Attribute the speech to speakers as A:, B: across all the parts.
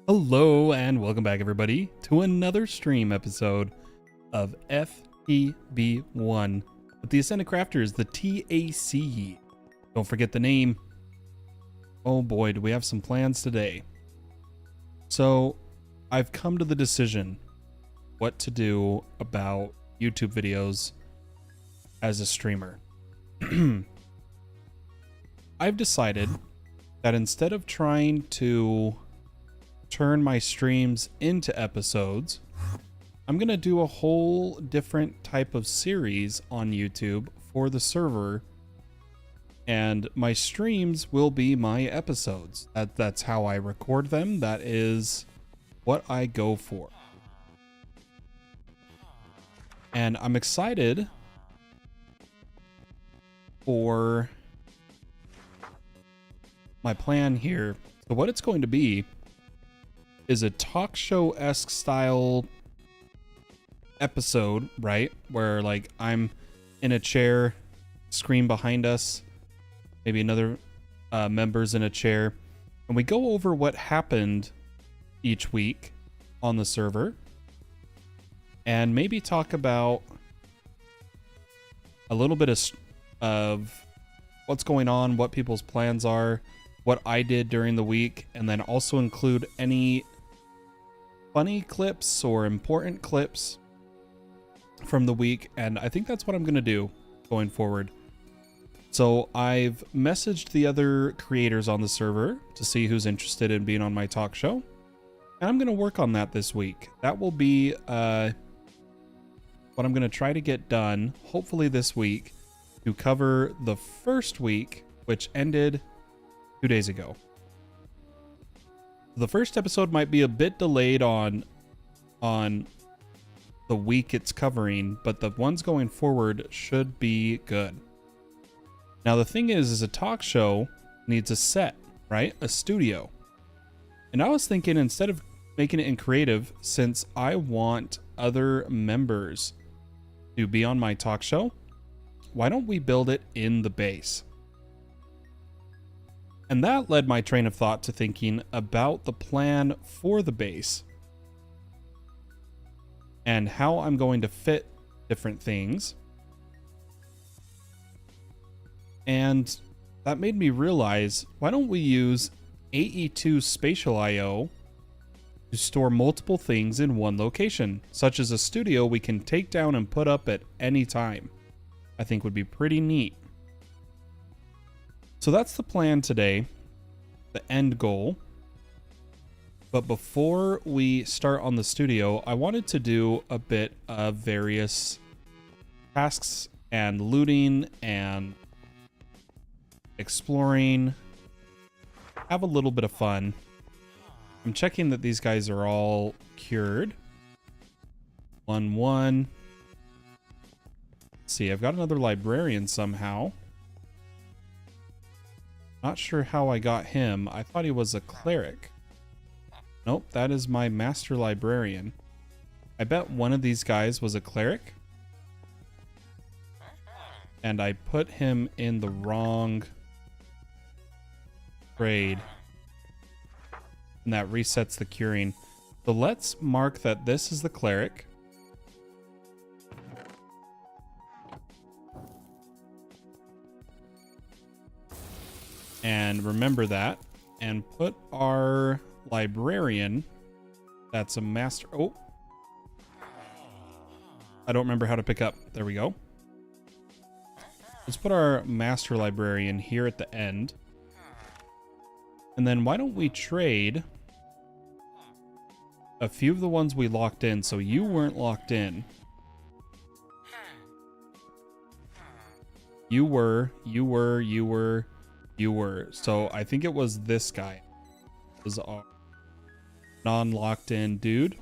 A: Hello and welcome back everybody to another stream episode of FTB One with the Ascended Crafters, the T.A.C. Don't forget the name. Oh boy, do we have some plans today. So I've come to the decision what to do about YouTube videos as a streamer. I've decided that instead of trying to turn my streams into episodes, I'm gonna do a whole different type of series on YouTube for the server, and my streams will be my episodes. That's how I record them. That is what I go for, and I'm excited for my plan here. So what it's going to be is a talk show-esque style episode, right? Where like I'm in a chair, screen behind us, maybe another members in a chair, and we go over what happened each week on the server, and maybe talk about a little bit of what's going on, what people's plans are, what I did during the week, and then also include any funny clips or important clips from the week. And I think that's what I'm going to do going forward. So I've messaged the other creators on the server to see who's interested in being on my talk show, and I'm going to work on that this week. That will be what I'm going to try to get done, hopefully this week, to cover the first week, which ended 2 days ago. The first episode might be a bit delayed on the week it's covering, but the ones going forward should be good. Now the thing is a talk show needs a set, right? A studio. And I was thinking, instead of making it in creative, since I want other members to be on my talk show, why don't we build it in the base? And that led my train of thought to thinking about the plan for the base and how I'm going to fit different things. And that made me realize, why don't we use AE2 Spatial IO to store multiple things in one location, such as a studio we can take down and put up at any time. I think would be pretty neat. So that's the plan today, the end goal. But before we start on the studio, I wanted to do a bit of various tasks and looting and exploring, have a little bit of fun. I'm checking that these guys are all cured. 1-1. Let's see, I've got another librarian somehow. Not sure how I got him. I thought he was a cleric. Nope, that is my master librarian. I bet one of these guys was a cleric, and I put him in the wrong trade, and that resets the curing. So let's mark that this is the cleric. And remember that, and put our librarian, that's a master. Oh, I don't remember how to pick up. There we go. Let's put our master librarian here at the end. And then why don't we trade a few of the ones we locked in? So you weren't locked in. You were. So I think it was this guy. It was our non-locked in dude.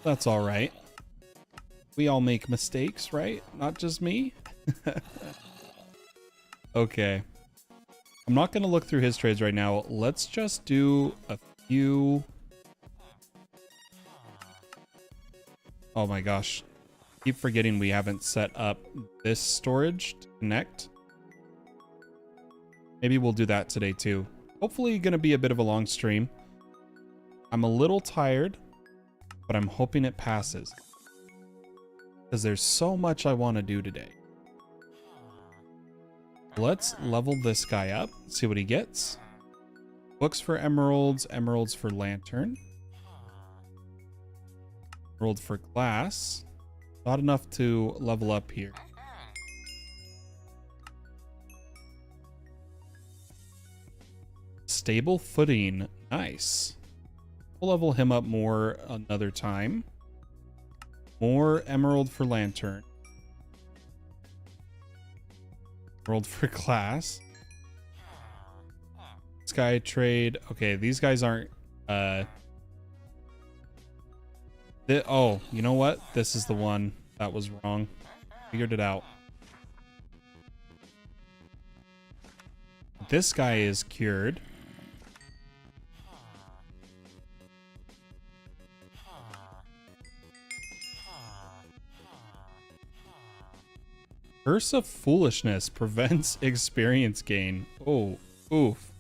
A: That's all right. We all make mistakes, right? Not just me. Okay. I'm not going to look through his trades right now. Let's just do a few. Oh my gosh. Keep forgetting we haven't set up this storage to connect. Maybe we'll do that today too. hopefully going to be a bit of a long stream. I'm a little tired, but I'm hoping it passes. Because there's so much I want to do today. Let's level this guy up, see what he gets. Books for emeralds, emeralds for lantern. Emerald for glass. Not enough to level up here. Stable footing, nice. We'll level him up more another time. More emerald for lantern. Emerald for glass. Sky trade. Okay, these guys aren't oh, you know what? This is the one that was wrong. Figured it out. This guy is cured. Curse of Foolishness prevents experience gain. Oh, oof.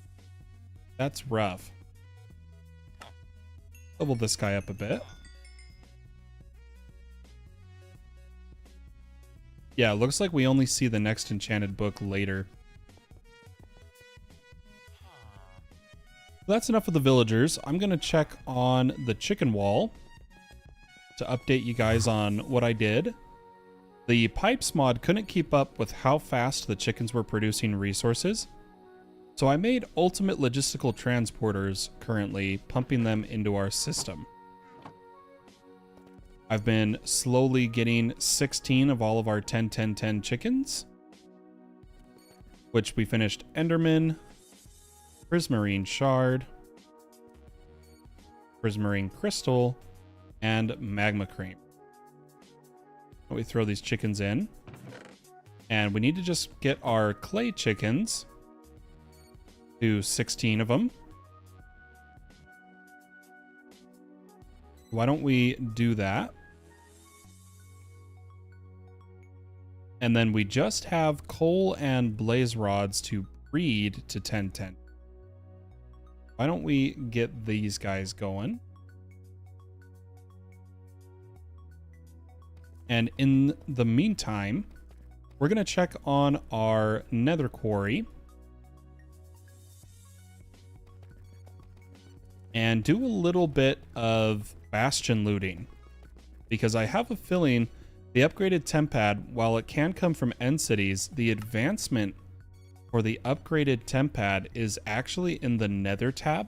A: That's rough. Level this guy up a bit. Yeah, it looks like we only see the next enchanted book later. That's enough of the villagers. I'm going to check on the chicken wall to update you guys on what I did. The pipes mod couldn't keep up with how fast the chickens were producing resources. So I made ultimate logistical transporters currently, pumping them into our system. I've been slowly getting 16 of all of our 10-10-10 chickens, which we finished Enderman, Prismarine Shard, Prismarine Crystal, and Magma Cream. We throw these chickens in, and we need to just get our clay chickens to 16 of them. Why don't we do that? And then we just have coal and blaze rods to breed to 10-10. Why don't we get these guys going? And in the meantime, we're going to check on our nether quarry and do a little bit of bastion looting, because I have a feeling the upgraded tempad, while it can come from end cities, the advancement for the upgraded tempad is actually in the nether tab.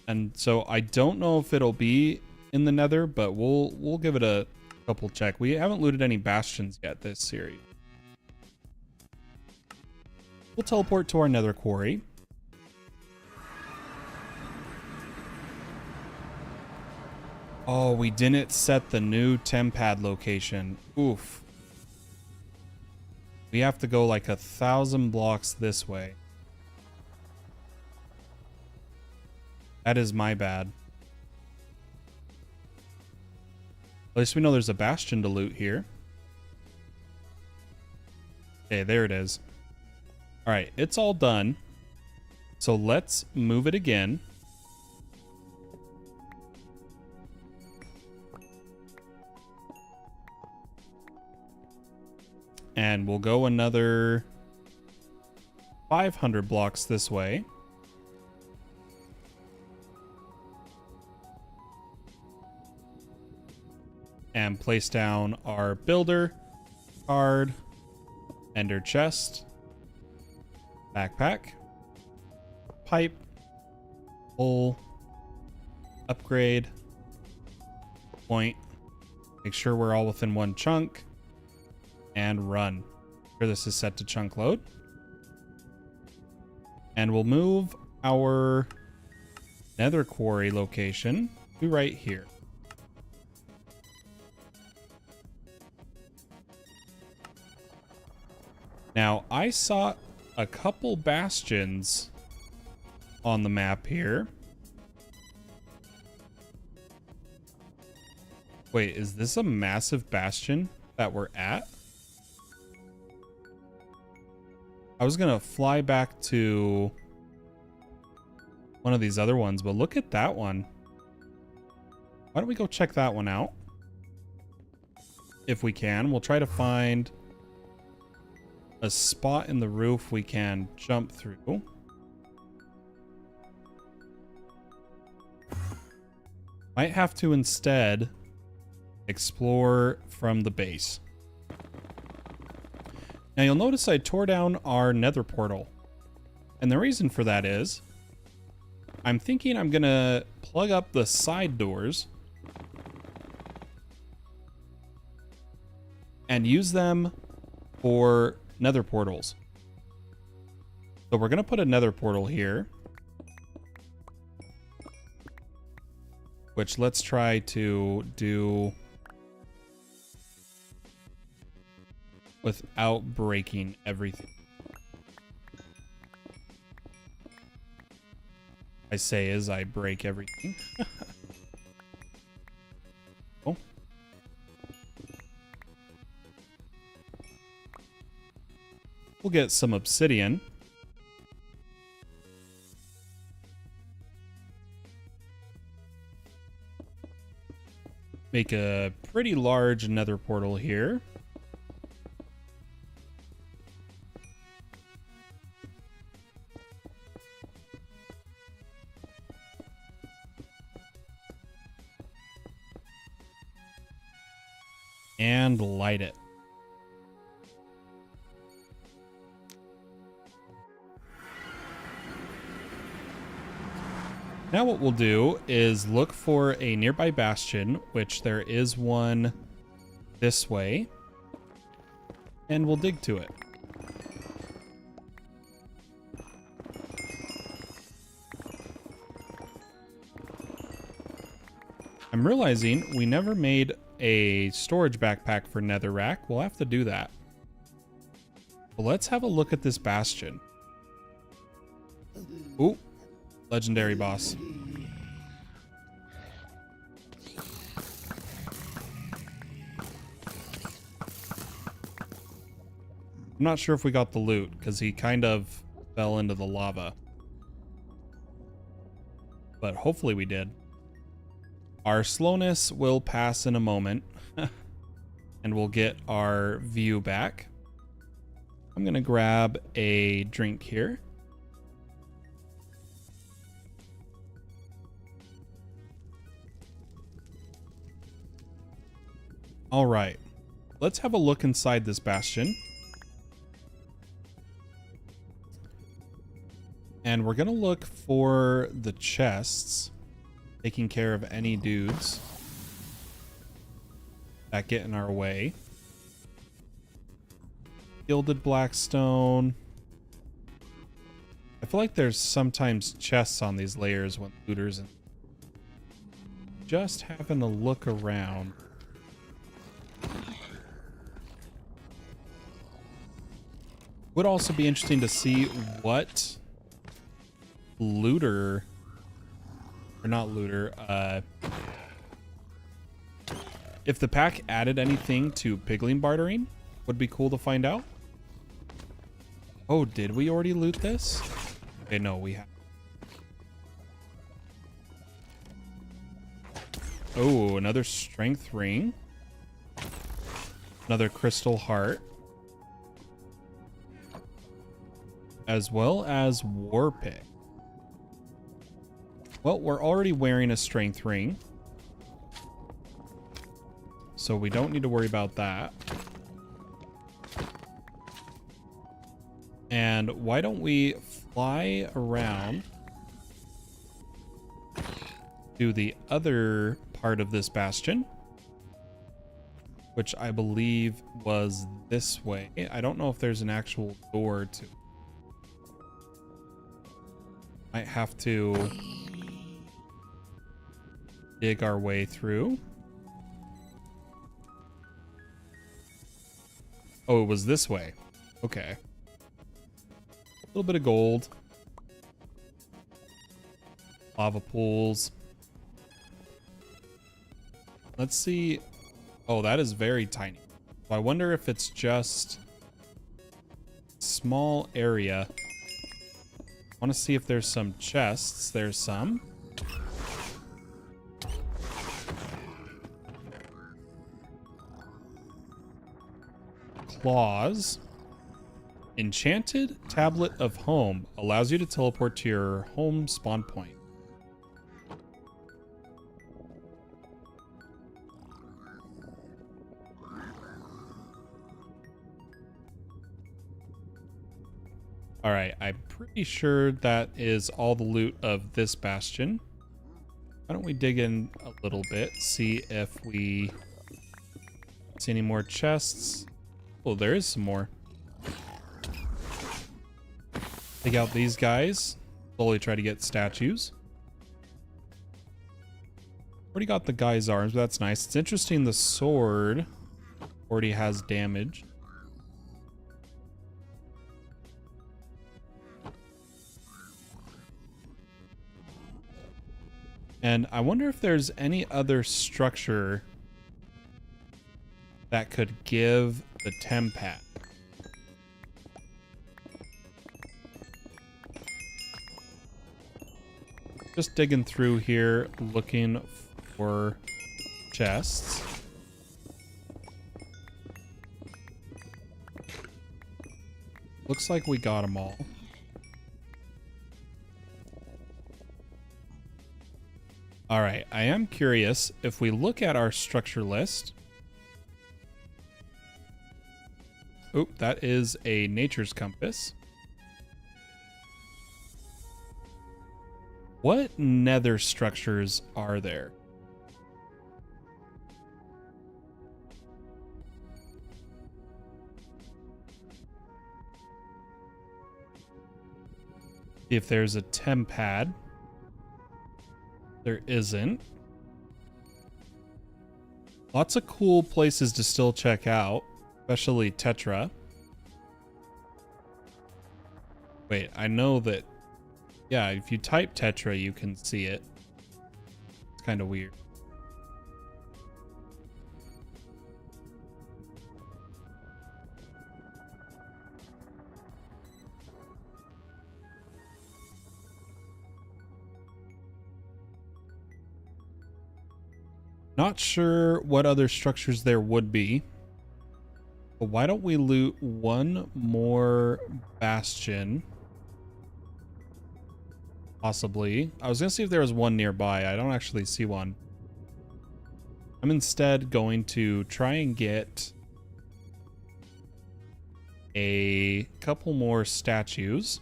A: And so I don't know if it'll be in the nether, but we'll give it a couple check. We haven't looted any bastions yet this series. We'll teleport to our nether quarry. Oh, we didn't set the new tempad location. Oof. We have to go like 1,000 blocks this way. That is my bad. At least we know there's a bastion to loot here. Okay, there it is. All right, it's all done. So let's move it again. And we'll go another 500 blocks this way. And place down our builder, card, ender chest, backpack, pipe, hole, upgrade, point. Make sure we're all within one chunk. And run. Here, this is set to chunk load. And we'll move our nether quarry location to right here. Now, I saw a couple bastions on the map here. Wait, is this a massive bastion that we're at? I was gonna fly back to one of these other ones, but look at that one. Why don't we go check that one out? If we can. We'll try to find a spot in the roof we can jump through. Might have to instead explore from the base. Now you'll notice I tore down our nether portal. And the reason for that is I'm thinking I'm gonna plug up the side doors and use them for nether portals. So we're gonna put a nether portal here, which let's try to do without breaking everything. I say as I break everything. Oh. We'll get some obsidian. Make a pretty large nether portal here. And light it. Now what we'll do is look for a nearby bastion, which there is one this way, and we'll dig to it. I'm realizing we never made a storage backpack for netherrack. We'll have to do that. But let's have a look at this bastion. Ooh, legendary boss. I'm not sure if we got the loot because he kind of fell into the lava. But hopefully we did. Our slowness will pass in a moment and we'll get our view back. I'm going to grab a drink here. All right, let's have a look inside this bastion. And we're going to look for the chests, taking care of any dudes that get in our way. Gilded blackstone. I feel like there's sometimes chests on these layers when looters and just having a look around. Would also be interesting to see what looter, or not looter, if the pack added anything to pigling bartering, would be cool to find out. Oh, did we already loot this? Okay, no, we have. Oh, another strength ring. Another crystal heart. As well as war pick. Well, we're already wearing a strength ring, so we don't need to worry about that. And why don't we fly around to the other part of this bastion, which I believe was this way. I don't know if there's an actual door to it. Might have to dig our way through. Oh, it was this way. Okay. A little bit of gold. Lava pools. Let's see. Oh, that is very tiny. So I wonder if it's just small area. I want to see if there's some chests. There's some. Claws. Enchanted Tablet of Home allows you to teleport to your home spawn point. All right, I'm pretty sure that is all the loot of this bastion. Why don't we dig in a little bit, see if we see any more chests. Oh, there is some more. Take out these guys. Slowly try to get statues. Already got the guy's arms, but that's nice. It's interesting the sword already has damage. And I wonder if there's any other structure that could give the Tempad. Just digging through here, looking for chests. Looks like we got them all. All right, I am curious if we look at our structure list. Oop, that is a nature's compass. What nether structures are there? See if there's a Tempad. There isn't. Lots of cool places to still check out, especially Tetra. Wait, I know that, yeah, if you type Tetra, you can see it. It's kind of weird. Not sure what other structures there would be. But why don't we loot one more bastion? Possibly. I was going to see if there was one nearby. I don't actually see one. I'm instead going to try and get a couple more statues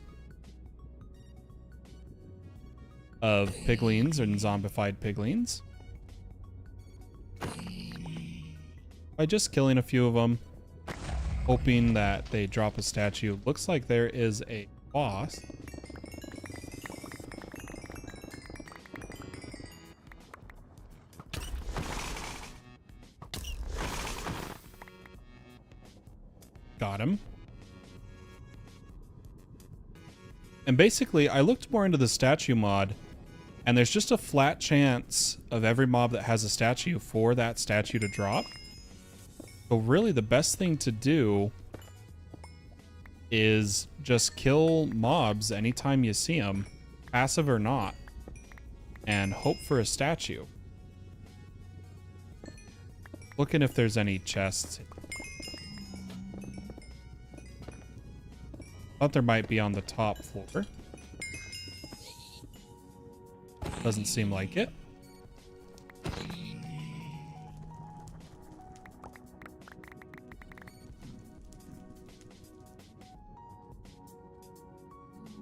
A: of piglins and zombified piglins. By just killing a few of them, hoping that they drop a statue. Looks like there is a boss. Got him. And basically, I looked more into the statue mod, and there's just a flat chance of every mob that has a statue for that statue to drop. So really the best thing to do is just kill mobs anytime you see them, passive or not, and hope for a statue. Looking if there's any chests. Thought there might be on the top floor. Doesn't seem like it.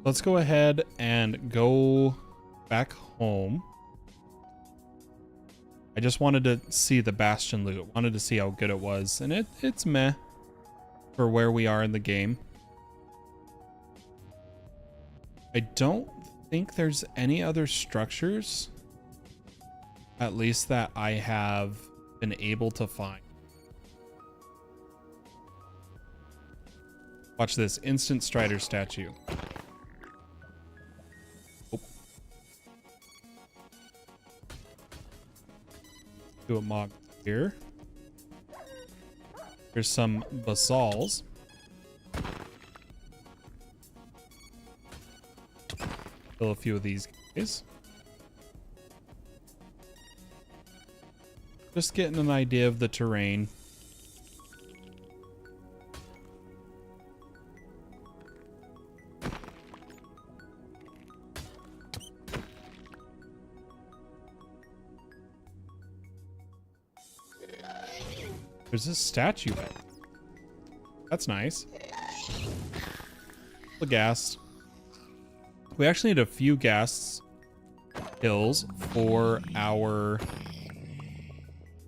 A: Let's go ahead and go back home. I just wanted to see the Bastion loot. Wanted to see how good it was. And it's meh for where we are in the game. I don't think there's any other structures, at least that I have been able to find. Watch this instant Strider statue. Oh. Do a mob here. There's some basalts. Kill a few of these guys. Just getting an idea of the terrain. There's this statue. That's nice. The ghast. We actually need a few ghast kills for our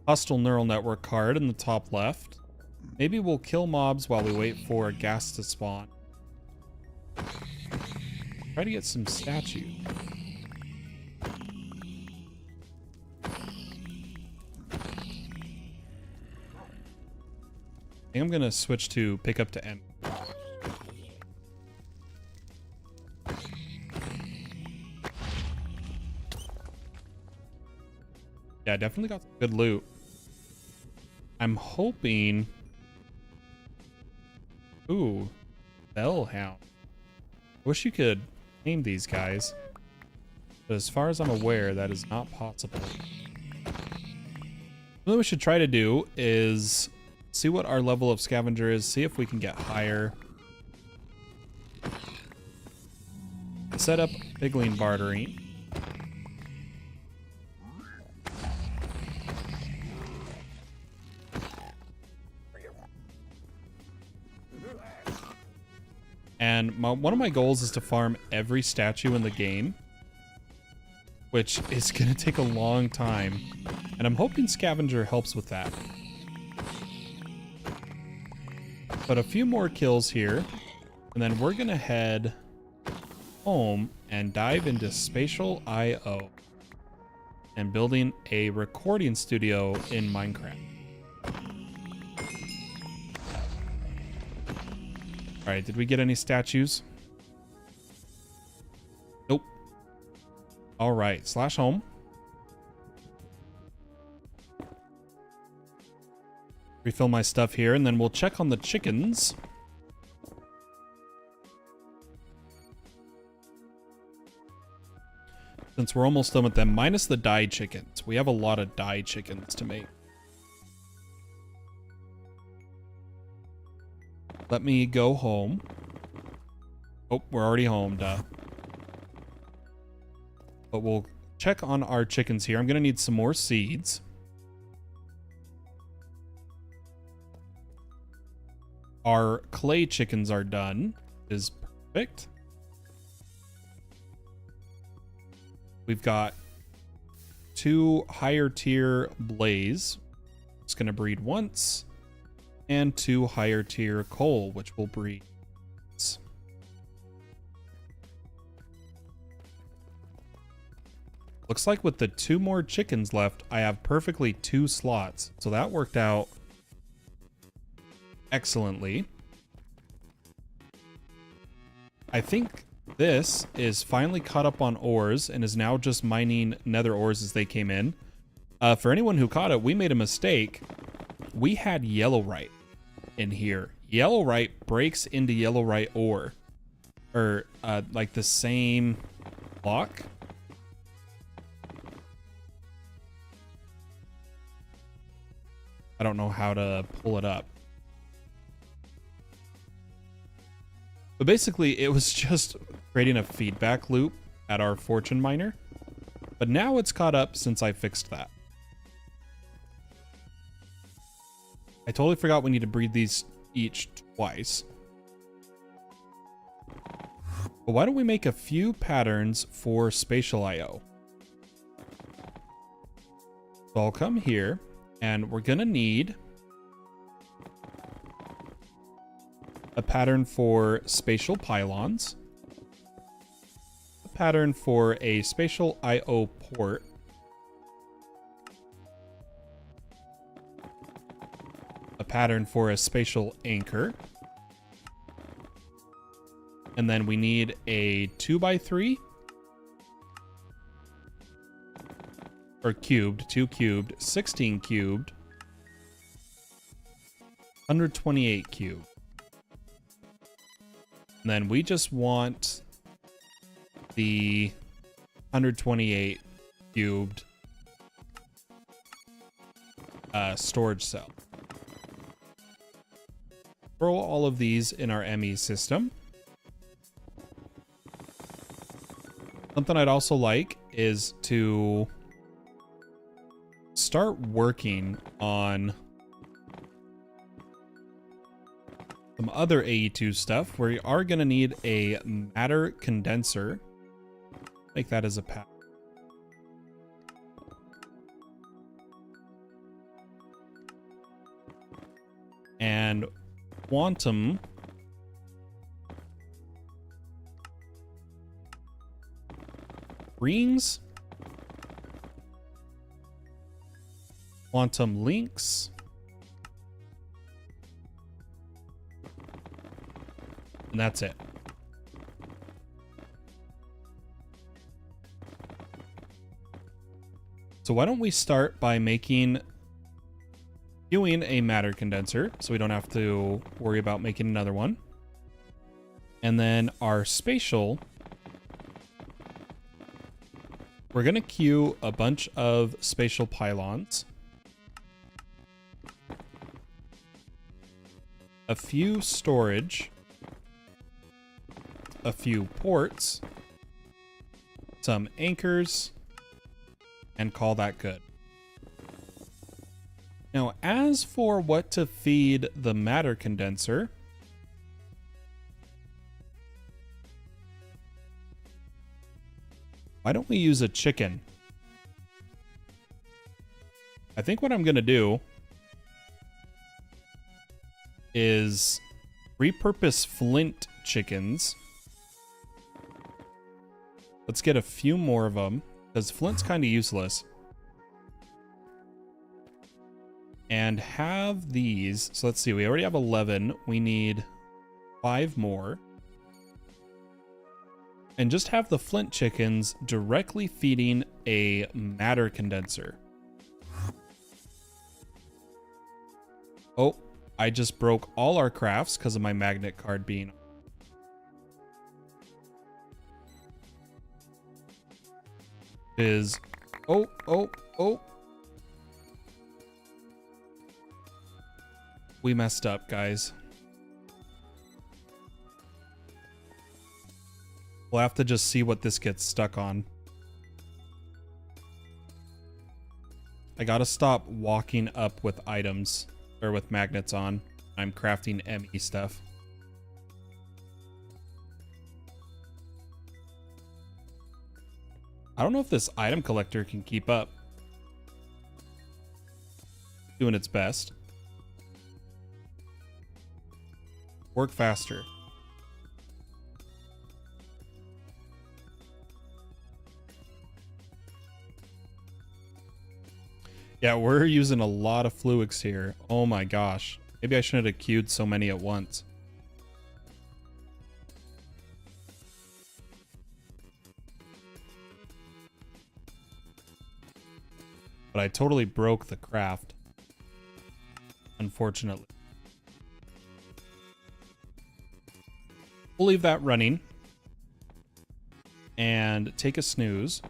A: hostile neural network card in the top left. Maybe we'll kill mobs while we wait for a ghast to spawn. Try to get some statue. I think I'm gonna switch to pick up to M. Yeah, definitely got some good loot. I'm hoping... Ooh, Bellhound. Wish you could name these guys. But as far as I'm aware, that is not possible. What we should try to do is see what our level of scavenger is, see if we can get higher. Set up Pigling bartering. And one of my goals is to farm every statue in the game, which is going to take a long time. And I'm hoping Scavenger helps with that. But a few more kills here, and then we're going to head home and dive into Spatial I/O and building a recording studio in Minecraft. All right, did we get any statues? Nope. All right, /home. Refill my stuff here, and then we'll check on the chickens. Since we're almost done with them, minus the dyed chickens. We have a lot of dyed chickens to make. Let me go home. Oh, we're already home, duh. But we'll check on our chickens here. I'm gonna need some more seeds. Our clay chickens are done. Is perfect. We've got 2 higher tier blaze. It's gonna breed once. And 2 higher tier coal, which will breed. Looks like with the 2 more chickens left, I have perfectly 2 slots. So that worked out excellently. I think this is finally caught up on ores and is now just mining nether ores as they came in. For anyone who caught it, we made a mistake. We had yellowite in here. Yellowite breaks into yellowite ore. Or like the same block. I don't know how to pull it up. But basically, it was just creating a feedback loop at our fortune miner. But now it's caught up since I fixed that. I totally forgot we need to breed these each twice. But why don't we make a few patterns for Spatial I/O? So I'll come here, and we're gonna need a pattern for spatial pylons, a pattern for a Spatial I/O port, a pattern for a spatial anchor, and then we need a 2x3 or cubed, 2 cubed, 16 cubed, 128 cubed. And then we just want the 128 cubed storage cell. Throw all of these in our ME system. Something I'd also like is to start working on some other AE2 stuff. We are going to need a matter condenser. Make that as a pack. And quantum rings, quantum links, and that's it. So why don't we start by queuing a matter condenser so we don't have to worry about making another one. And then our spatial, we're going to queue a bunch of spatial pylons, a few storage, a few ports, some anchors, and call that good. Now, as for what to feed the matter condenser, why don't we use a chicken? I think what I'm going to do is repurpose flint chickens. Let's get a few more of them, because flint's kind of useless. And have these. So let's see, we already have 11. We need 5 more. And just have the flint chickens directly feeding a matter condenser. Oh, I just broke all our crafts because of my magnet card being. Oh. We messed up, guys. We'll have to just see what this gets stuck on. I gotta stop walking up with items, or with magnets on. I'm crafting ME stuff. I don't know if this item collector can keep up. Doing its best. Work faster. Yeah, we're using a lot of fluids here. Oh my gosh. Maybe I shouldn't have queued so many at once. But I totally broke the craft. Unfortunately. We'll leave that running. And take a snooze.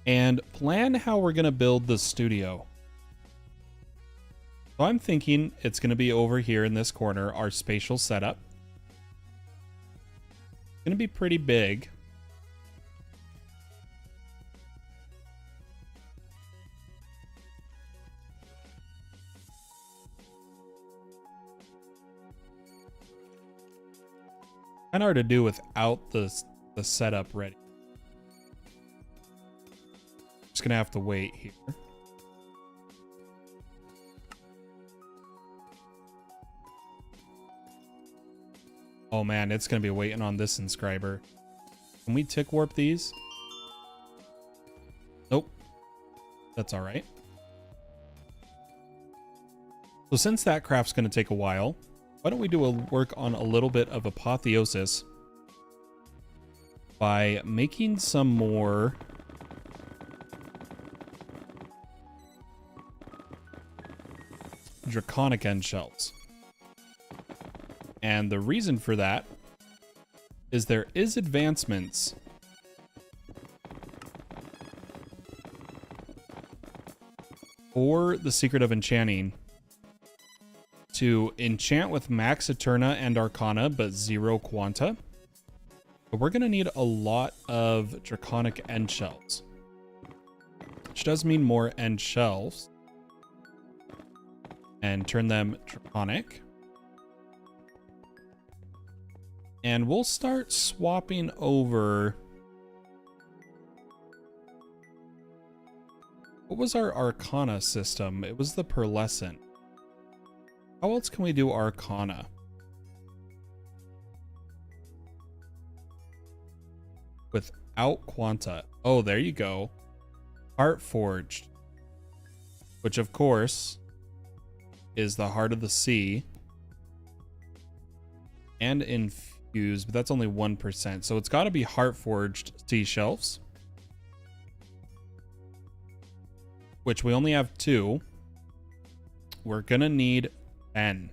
A: And plan how we're going to build the studio. So I'm thinking it's going to be over here in this corner, our spatial setup. It's going to be pretty big. Kind of hard to do without the setup ready. Just gonna have to wait here. Oh man, it's gonna be waiting on this inscriber. Can we tick warp these? Nope. That's all right. So since that craft's gonna take a while, why don't we do a work on a little bit of apotheosis by making some more draconic end shells. And the reason for that is there is advancements for the Secret of Enchanting to enchant with Max Eterna and Arcana, but 0 Quanta. But we're going to need a lot of draconic end shells, which does mean more end shells, and turn them draconic. And we'll start swapping over. What was our Arcana system? It was the Pearlescent. How else can we do Arcana? Without Quanta. Oh, there you go. Heart Forged. Which, of course, is the Heart of the Sea. And Infused, but that's only 1%. So it's got to be Heart Forged Sea Shelves. Which we only have 2. We're going to need 10.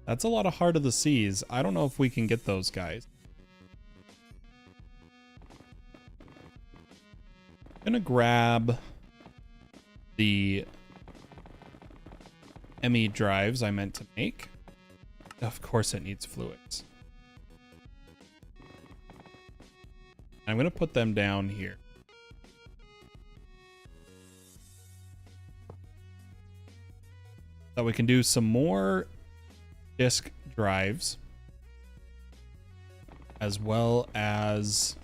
A: That's a lot of Heart of the Seas. I don't know if we can get those guys. Gonna grab the ME drives I meant to make. Of course it needs fluids. I'm gonna put them down here. So we can do some more disk drives, as well as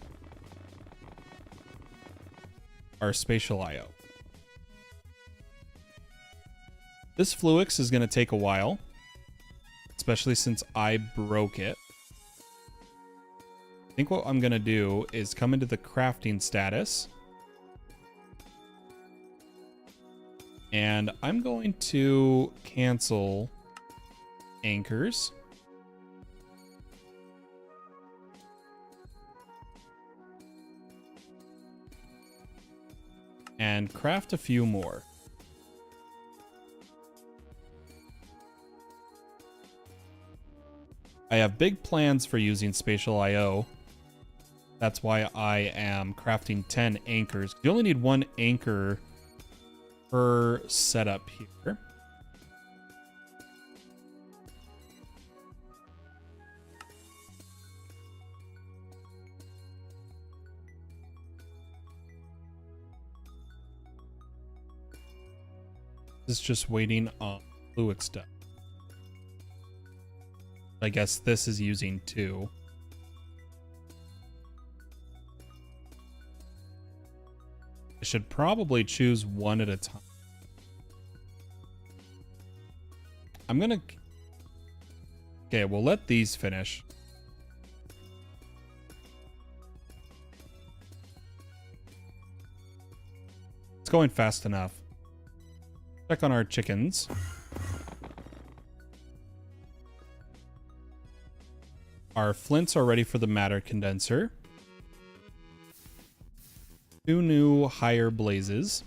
A: our spatial IO. This Fluix is going to take a while, especially since I broke it. I think what I'm going to do is come into the crafting status. And I'm going to cancel anchors. And craft a few more. I have big plans for using spatial IO. That's why I am crafting 10 anchors. You only need 1 anchor per setup here. This is just waiting on fluid stuff. I guess this is using 2. I should probably choose 1 at a time. I'm gonna... Okay, we'll let these finish. It's going fast enough. Check on our chickens. Our flints are ready for the matter condenser. 2 new higher blazes.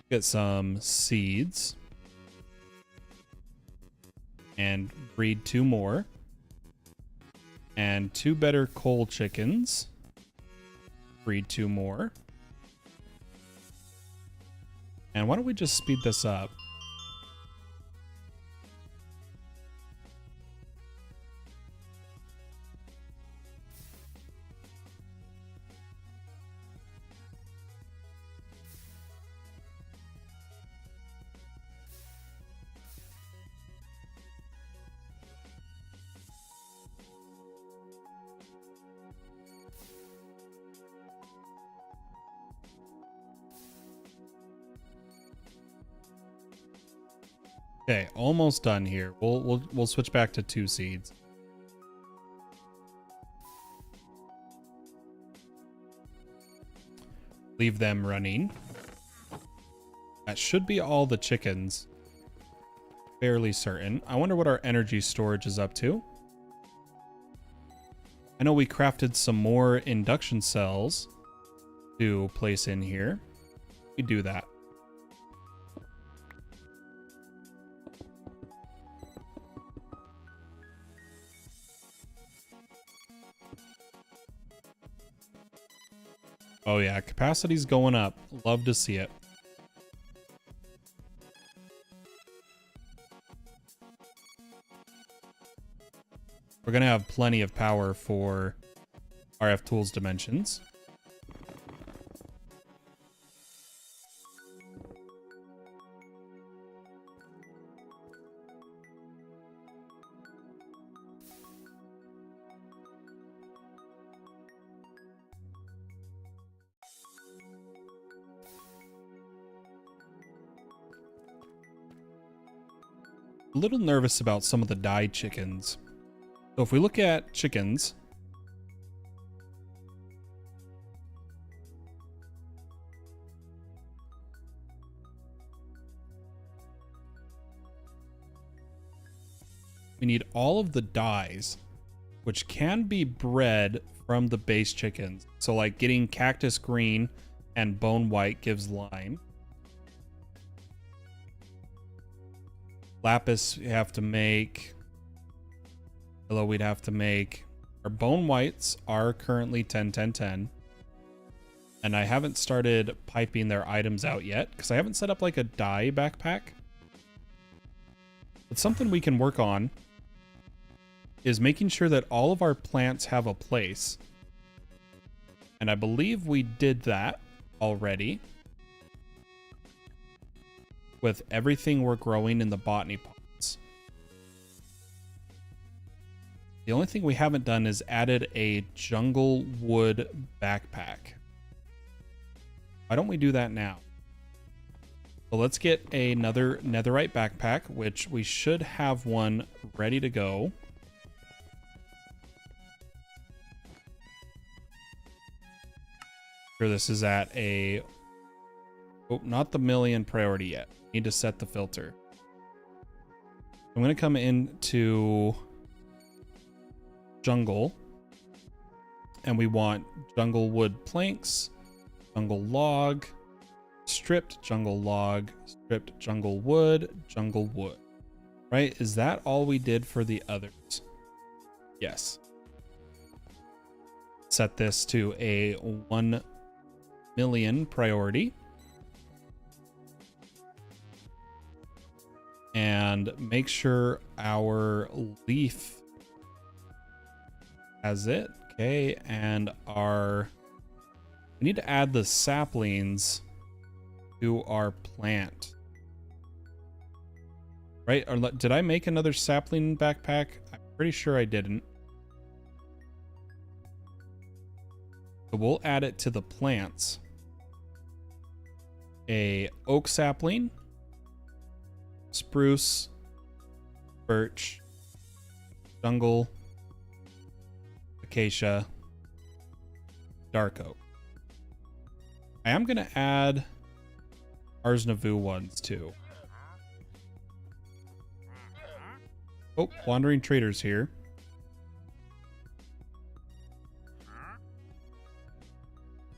A: Get some seeds. And breed 2 more. And 2 better coal chickens. Breed 2 more. And why don't we just speed this up? Okay, almost done here. We'll switch back to 2 seeds. Leave them running. That should be all the chickens. Fairly certain. I wonder what our energy storage is up to. I know we crafted some more induction cells to place in here. We do that. Oh yeah, capacity's going up. Love to see it. We're going to have plenty of power for RF Tools Dimensions. A little nervous about some of the die chickens. So if we look at chickens, we need all of the dies, which can be bred from the base chickens. So like getting cactus green and bone white gives lime. Lapis we have to make. Hello, we'd have to make. Our bone whites are currently 10, 10, 10. And I haven't started piping their items out yet because I haven't set up like a dye backpack. But something we can work on is making sure that all of our plants have a place. And I believe we did that already with everything we're growing in the botany pots. The only thing we haven't done is added a jungle wood backpack. Why don't we do that now? So let's get another netherite backpack, which we should have one ready to go. Sure, this is at a... Oh, not the million priority yet. Need to set the filter. I'm going to come into jungle, and we want jungle wood planks, jungle log, stripped jungle log, stripped jungle wood, jungle wood. Right? Is that all we did for the others? Yes. Set this to a 1 million priority. And make sure our leaf has it. Okay, and we need to add the saplings to our plant. Right? Or did I make another sapling backpack? I'm pretty sure I didn't. So we'll add it to the plants. A oak sapling, spruce, birch, jungle, acacia, dark oak. I am going to add Ars Navu ones too. Oh, Wandering Trader's here.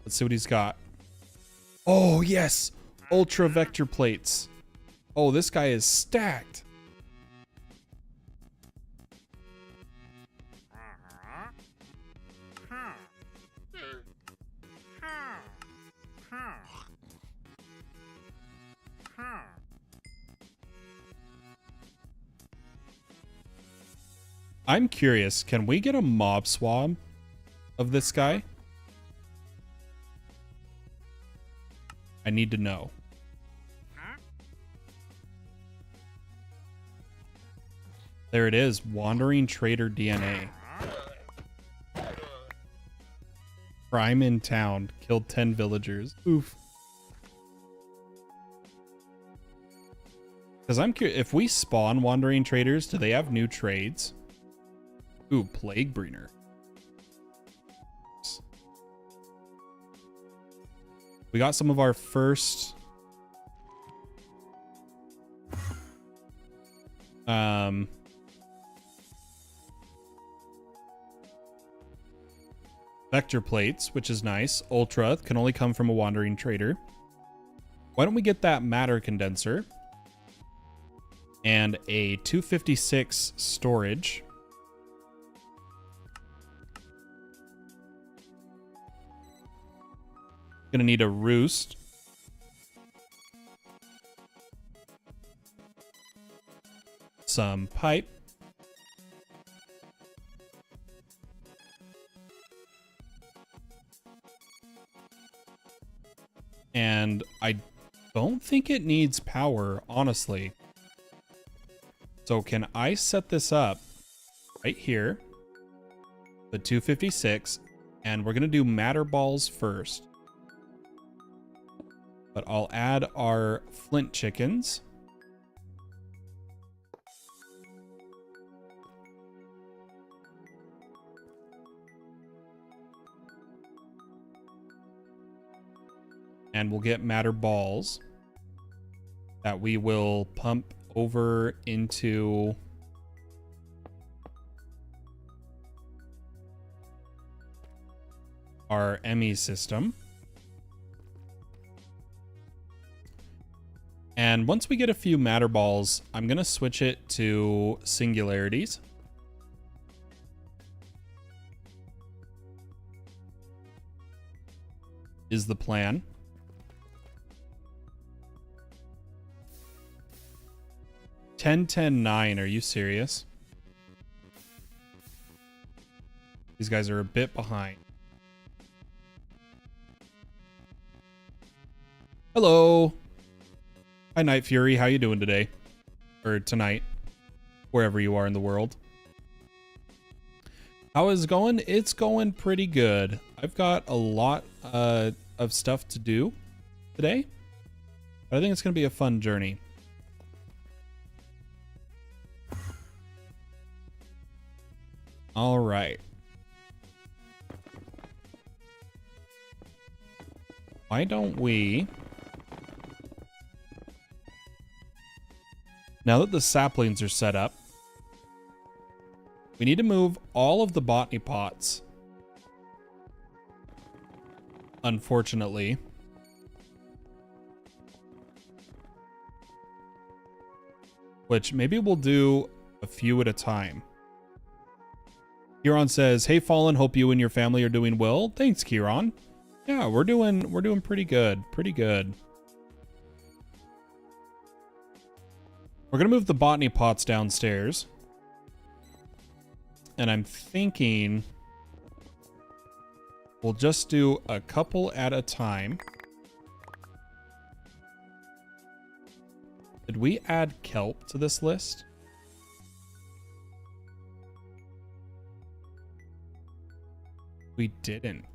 A: Let's see what he's got. Oh, yes! Ultra vector plates. Oh, this guy is stacked. I'm curious, can we get a mob swab of this guy? I need to know. There it is, Wandering Trader DNA. Crime in town, killed 10 villagers. Oof. Because I'm curious, if we spawn Wandering Traders, do they have new trades? Ooh, Plague Bringer. We got some of our first vector plates, which is nice. Ultra can only come from a Wandering Trader. Why don't we get that matter condenser and a 256 storage? Gonna need a roost. Some pipe. And I don't think it needs power, honestly. So can I set this up right here? The 256, and we're gonna do matter balls first. But I'll add our flint chickens. And we'll get matter balls that we will pump over into our ME system. And once we get a few matter balls, I'm going to switch it to singularities. Is the plan. Ten, 10, 9. Are you serious? These guys are a bit behind. Hello. Hi, Night Fury. How you doing today? Or tonight? Wherever you are in the world. How is it going? It's going pretty good. I've got a lot of stuff to do today. But I think it's going to be a fun journey. All right. Why don't we... Now that the saplings are set up, we need to move all of the botany pots. Unfortunately. Which maybe we'll do a few at a time. Kieran says, "Hey Fallen, hope you and your family are doing well." Thanks, Kieran. Yeah, we're doing pretty good. Pretty good. We're gonna move the botany pots downstairs. And I'm thinking we'll just do a couple at a time. Did we add kelp to this list? We didn't.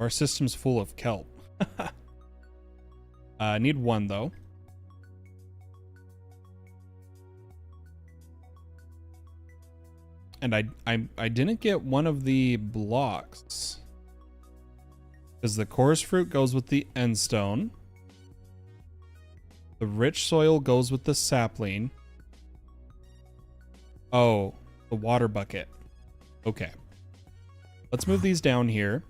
A: Our system's full of kelp. I need one though. And I didn't get one of the blocks. Because the chorus fruit goes with the end stone. The rich soil goes with the sapling. Oh, the water bucket. Okay. Let's move these down here.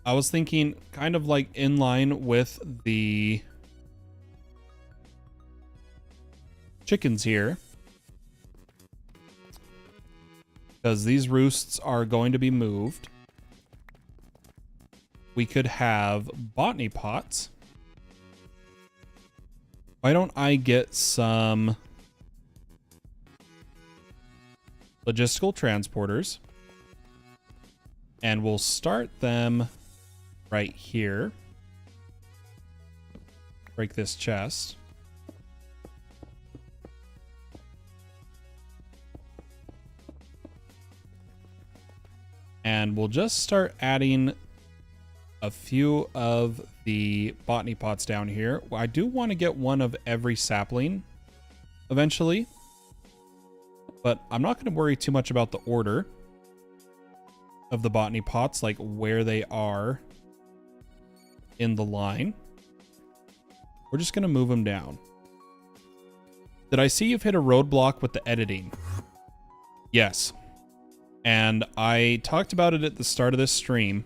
A: I was thinking kind of like in line with the chickens here. Because these roosts are going to be moved. We could have botany pots. Why don't I get some logistical transporters? And we'll start them right here. Break this chest. And we'll just start adding a few of the botany pots down here. I do want to get one of every sapling eventually, but I'm not going to worry too much about the order of the botany pots, like where they are in the line. We're just going to move them down. Did I see you've hit a roadblock with the editing? Yes. And I talked about it at the start of this stream.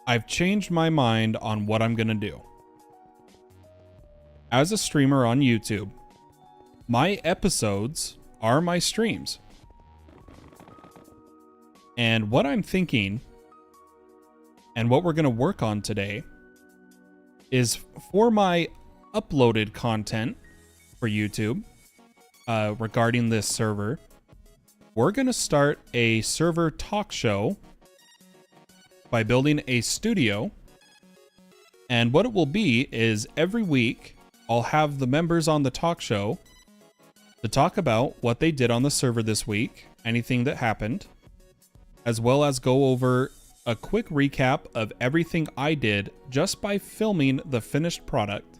A: I've changed my mind on what I'm going to do. As a streamer on YouTube, my episodes are my streams. And what I'm thinking And what we're going to work on today is for my uploaded content for YouTube regarding this server, we're going to start a server talk show by building a studio. And what it will be is every week I'll have the members on the talk show to talk about what they did on the server this week, anything that happened, as well as go over a quick recap of everything I did just by filming the finished product,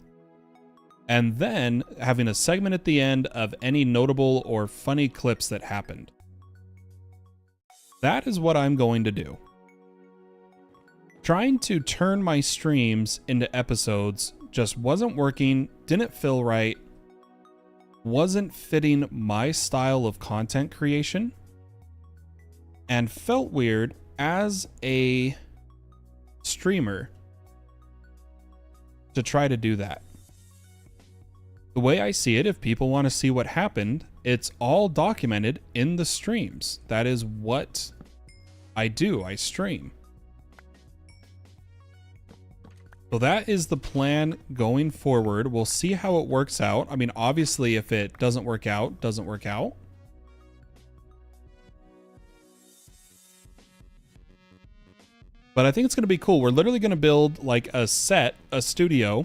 A: and then having a segment at the end of any notable or funny clips that happened. That is what I'm going to do. Trying to turn my streams into episodes just wasn't working, didn't feel right, wasn't fitting my style of content creation, and felt weird as a streamer to try to do that. The way I see it, if people want to see what happened, it's all documented in the streams. That is what I do. I stream. So that is the plan going forward. We'll see how it works out. I mean, obviously, if it doesn't work out, doesn't work out. But I think it's going to be cool. We're literally going to build like a studio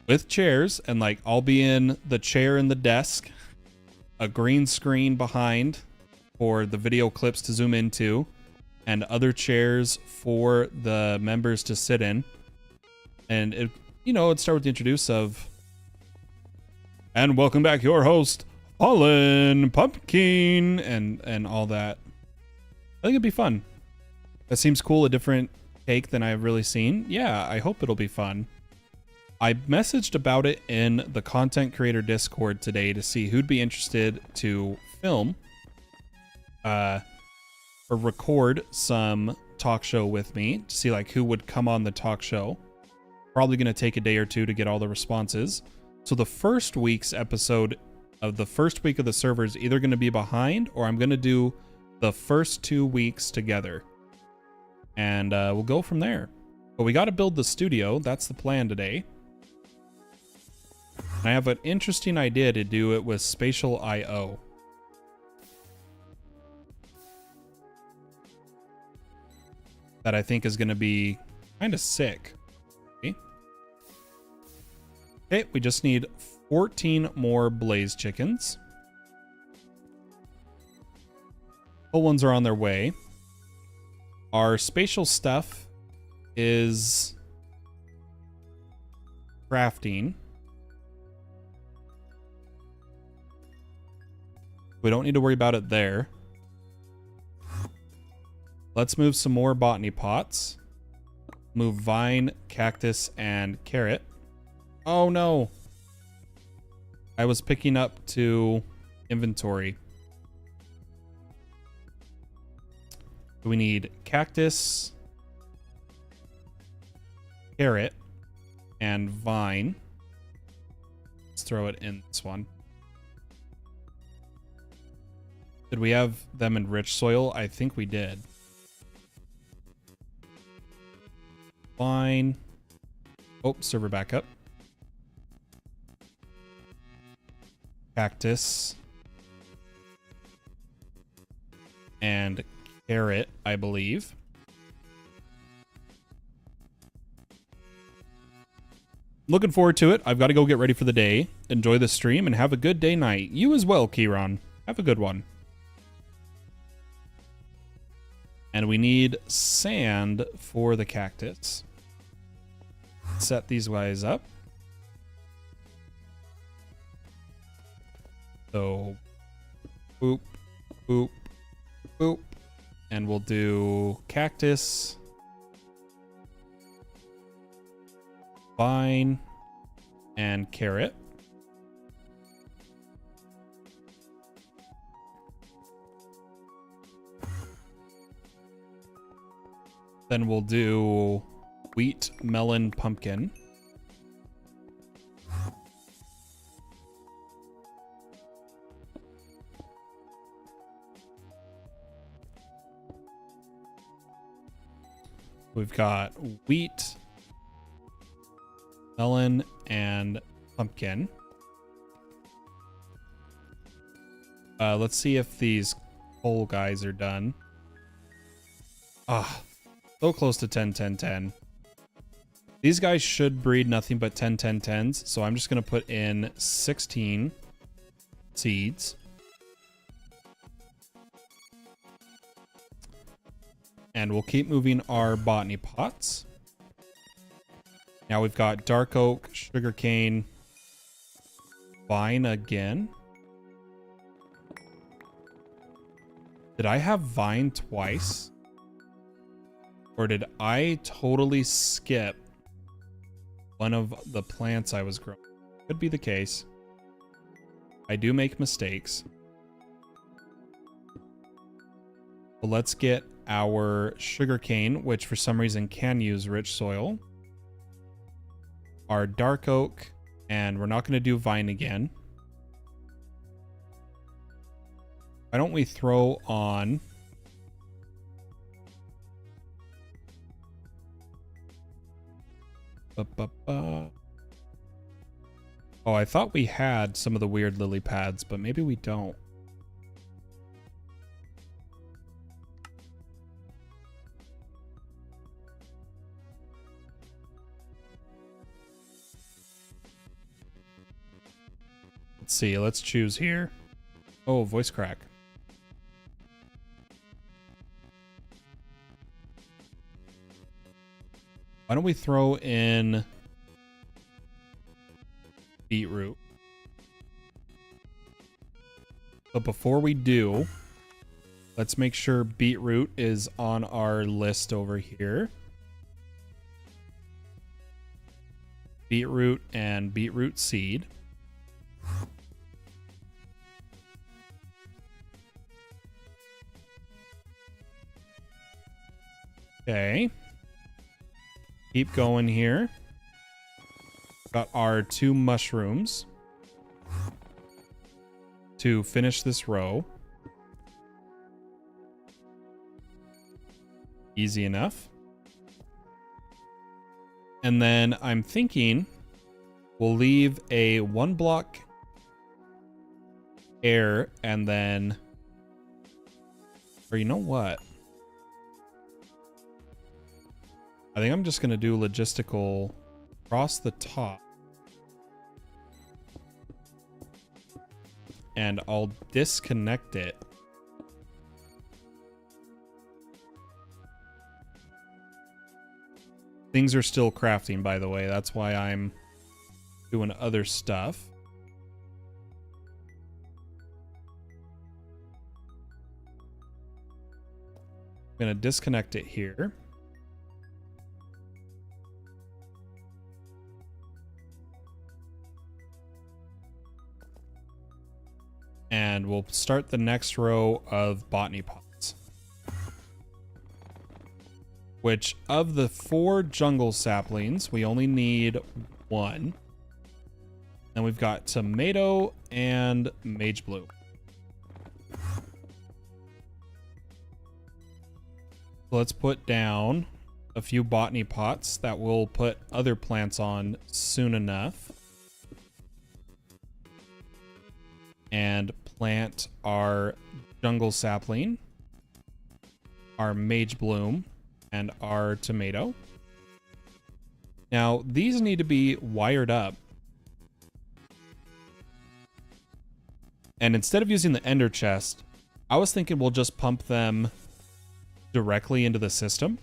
A: with chairs, and like I'll be in the chair and the desk, a green screen behind for the video clips to zoom into, and other chairs for the members to sit in. And it, you know, it'd start with the introduce of, and welcome back your host, Fallen Pumpkin, and all that. I think it'd be fun. That seems cool, a different take than I've really seen. Yeah, I hope it'll be fun. I messaged about it in the content creator Discord today to see who'd be interested to film or record some talk show with me, to see like who would come on the talk show. Probably going to take a day or two to get all the responses. So the first week's episode of the first week of the server is either going to be behind, or I'm going to do the first 2 weeks together. And we'll go from there. But we got to build the studio. That's the plan today. I have an interesting idea to do it with spatial I/O. That I think is going to be kind of sick. Okay, we just need 14 more blaze chickens. Whole ones are on their way. Our spatial stuff is crafting. We don't need to worry about it there. Let's move some more botany pots. Move vine, cactus, and carrot. Oh no. I was picking up to inventory. We need cactus, carrot, and vine. Let's throw it in this one. Did we have them in rich soil? I think we did. Vine. Oh, server backup. Cactus. And carrot, I believe. Looking forward to it. I've got to go get ready for the day. Enjoy the stream and have a good day night. You as well, Kieran. Have a good one. And we need sand for the cactus. Set these guys up. So, boop, boop, boop. And we'll do cactus, vine, and carrot. Then we'll do wheat, melon, pumpkin. We've got wheat, melon, and pumpkin. Let's see if these coal guys are done. Ah, so close to 10, 10, 10. These guys should breed nothing but 10, 10, 10s, so I'm just going to put in 16 seeds. And we'll keep moving our botany pots. Now we've got dark oak, sugarcane, vine again. Did I have vine twice? Or did I totally skip one of the plants I was growing? Could be the case. I do make mistakes. But let's get our sugarcane, which for some reason can use rich soil. Our dark oak, and we're not going to do vine again. Why don't we throw on oh, I thought we had some of the weird lily pads, but maybe we don't. Let's see, let's choose here. Oh, voice crack. Why don't we throw in beetroot? But before we do, let's make sure beetroot is on our list over here. Beetroot and beetroot seed. Okay. Keep going here. Got our 2 mushrooms to finish this row. Easy enough. And then I'm thinking we'll leave a 1 block air and then, or you know what? I think I'm just going to do logistical across the top. And I'll disconnect it. Things are still crafting, by the way. That's why I'm doing other stuff. I'm going to disconnect it here. And we'll start the next row of botany pots. Which, of the 4 jungle saplings, we only need 1. And we've got tomato and mage bloom. So let's put down a few botany pots that we'll put other plants on soon enough. And plant our jungle sapling, our mage bloom, and our tomato. Now, these need to be wired up. And instead of using the ender chest, I was thinking we'll just pump them directly into the system.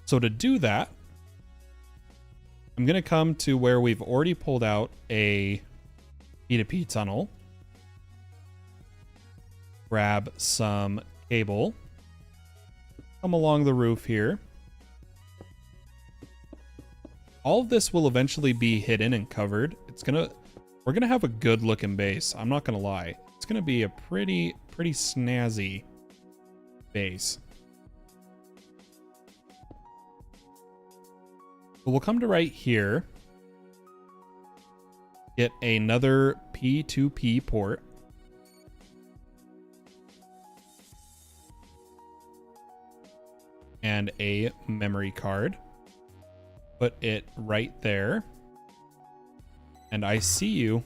A: So to do that, I'm going to come to where we've already pulled out a P2P tunnel. Grab some cable. Come along the roof here. All of this will eventually be hidden and covered. We're gonna have a good looking base. I'm not gonna lie. It's gonna be a pretty snazzy base. But we'll come to right here. Get another P2P port. and a memory card. Put it right there. And I see you.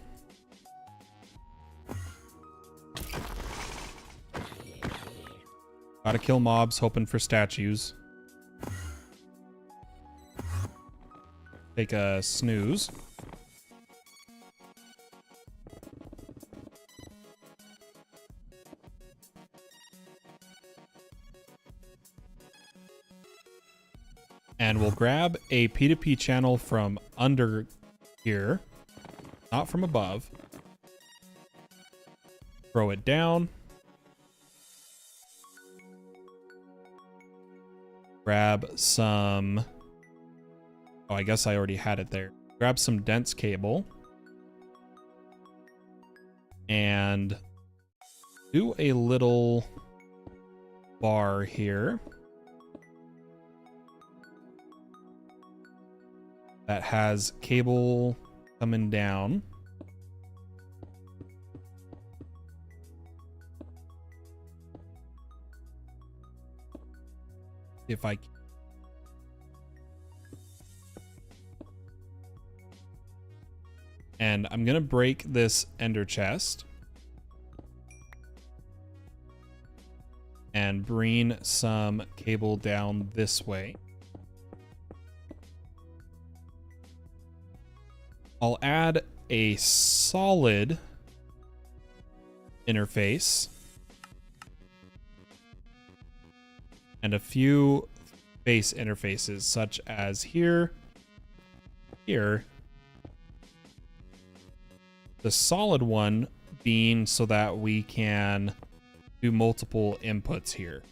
A: Gotta kill mobs, hoping for statues. Take a snooze. And we'll grab a P2P channel from under here, not from above. Throw it down. Grab some... Oh, I guess I already had it there. Grab some dense cable. And do a little bar here. That has cable coming down. If I can. And I'm gonna break this ender chest and bring some cable down this way. I'll add a solid interface and a few base interfaces, such as here, here. The solid one being so that we can do multiple inputs here.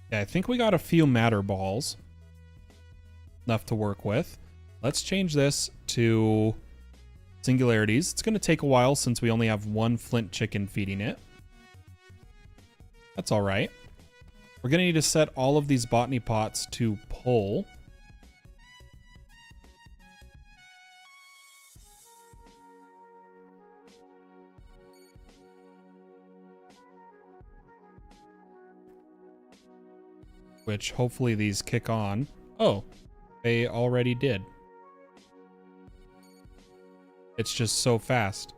A: Okay, I think we got a few matter balls left to work with. Let's change this to singularities. It's going to take a while since we only have one flint chicken feeding it. That's all right. We're going to need to set all of these botany pots to pull. Which hopefully these kick on. Oh, they already did. It's just so fast.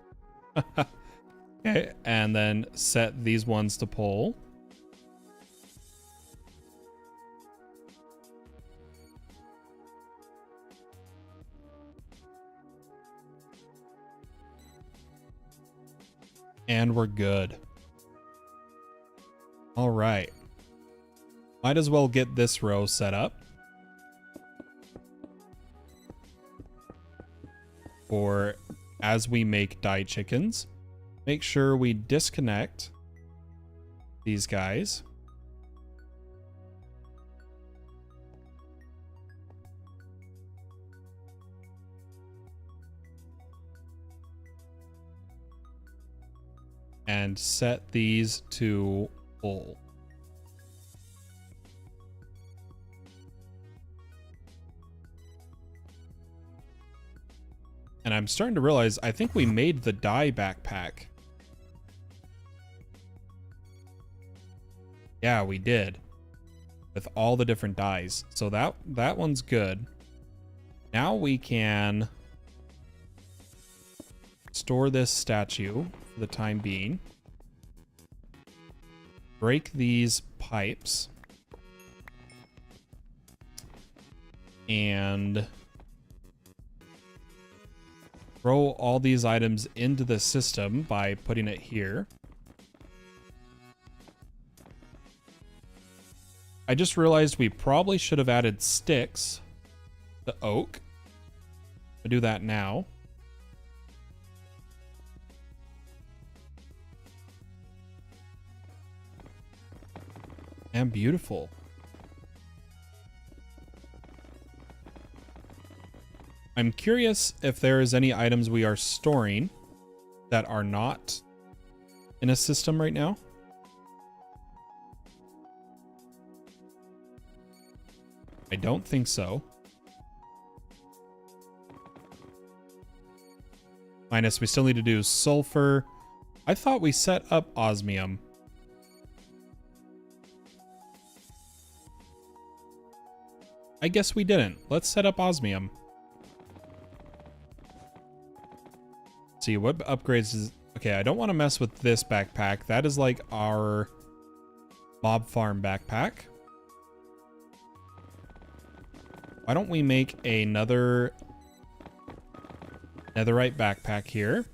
A: Okay, and then set these ones to pull. And we're good. All right. Might as well get this row set up for as we make dye chickens. Make sure we disconnect these guys. And set these to full. And I'm starting to realize, I think we made the dye backpack. Yeah, we did. With all the different dyes. So that one's good. Now we can store this statue for the time being. Break these pipes. And throw all these items into the system by putting it here. I just realized we probably should have added sticks to oak. I'll do that now. And beautiful. I'm curious if there is any items we are storing that are not in a system right now. I don't think so. Minus we still need to do sulfur, I thought we set up osmium. I guess we didn't. Let's set up osmium. See what upgrades is. Okay, I don't want to mess with this backpack. That is like our mob farm backpack. Why don't we make another netherite backpack here?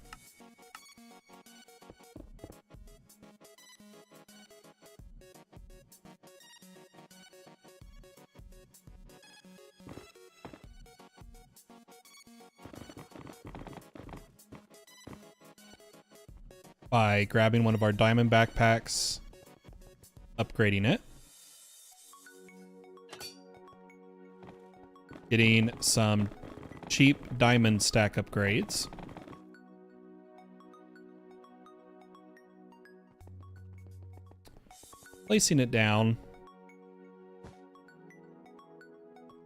A: By grabbing one of our diamond backpacks, upgrading it, getting some cheap diamond stack upgrades, placing it down,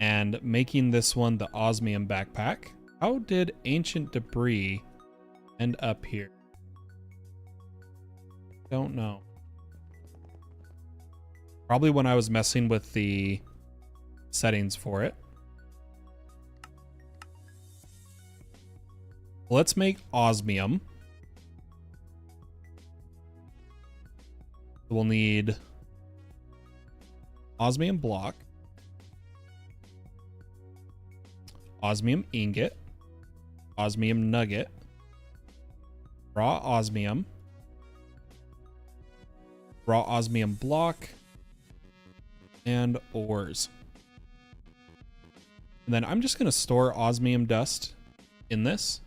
A: and making this one the osmium backpack. How did ancient debris end up here? Don't know. Probably when I was messing with the settings for it. Let's make osmium. We'll need osmium block, osmium ingot, osmium nugget, raw osmium, raw osmium block, and ores. And then I'm just going to store osmium dust in this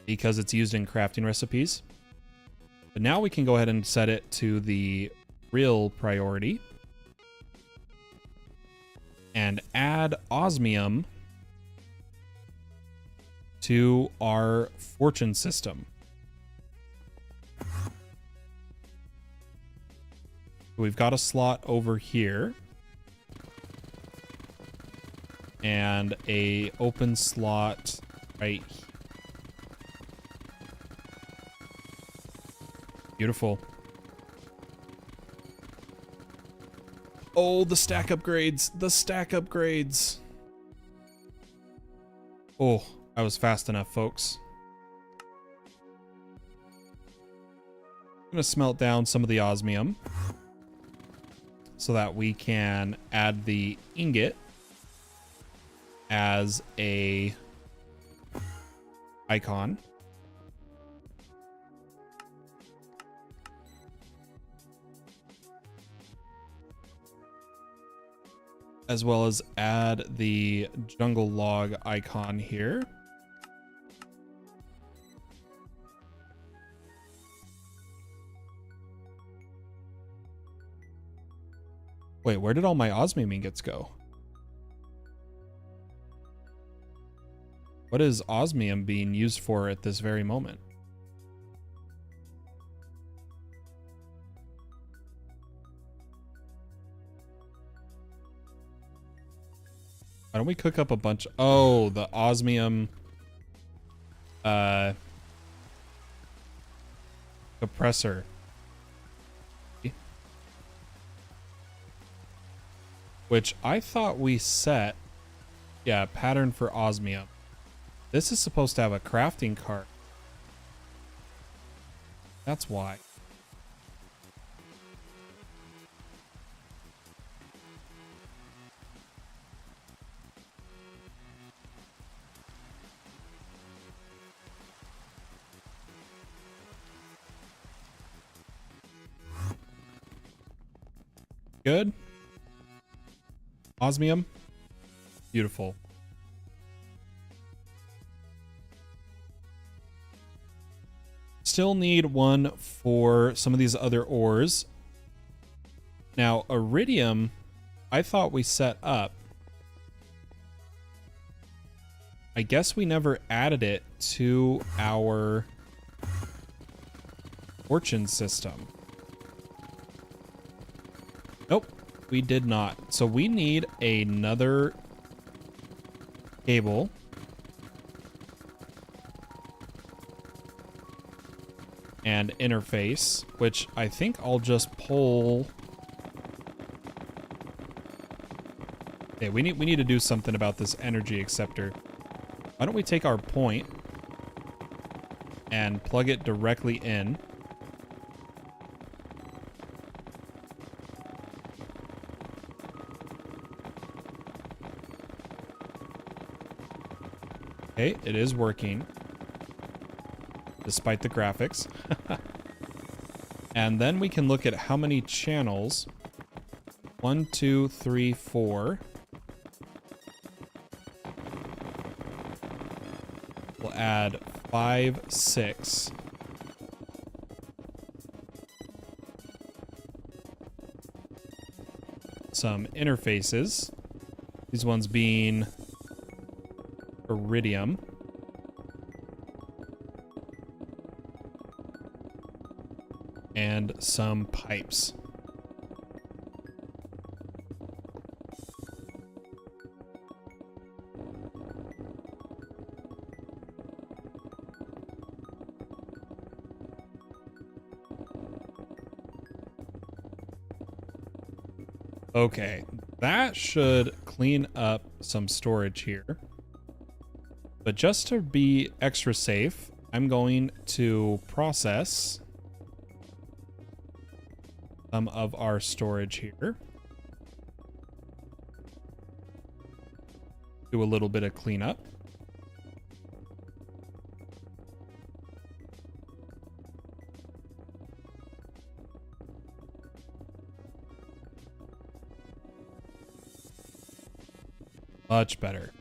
A: because it's used in crafting recipes. But now we can go ahead and set it to the real priority and add osmium to our fortune system. We've got a slot over here and a open slot right here. Beautiful. Oh, the stack upgrades, the stack upgrades. Oh, I was fast enough, folks. I'm gonna smelt down some of the osmium so that we can add the ingot as a icon. As well as add the jungle log icon here. Wait, where did all my osmium ingots go? What is osmium being used for at this very moment? Why don't we cook up a bunch? Oh, the osmium compressor. Which I thought we set, yeah, pattern for osmium. This is supposed to have a crafting cart. That's why. Good. Osmium. Beautiful. Still need one for some of these other ores. Now, iridium, I thought we set up. I guess we never added it to our fortune system. Nope, we did not. So we need another cable and interface, which I think I'll just pull. Okay, we need to do something about this energy acceptor. Why don't we take our point and plug it directly in? Okay, it is working, despite the graphics. And then we can look at how many channels. 1, 2, 3, 4. We'll add 5, 6. Some interfaces. These ones being iridium. And some pipes. Okay, that should clean up some storage here. But just to be extra safe, I'm going to process some of our storage here. Do a little bit of cleanup. Much better.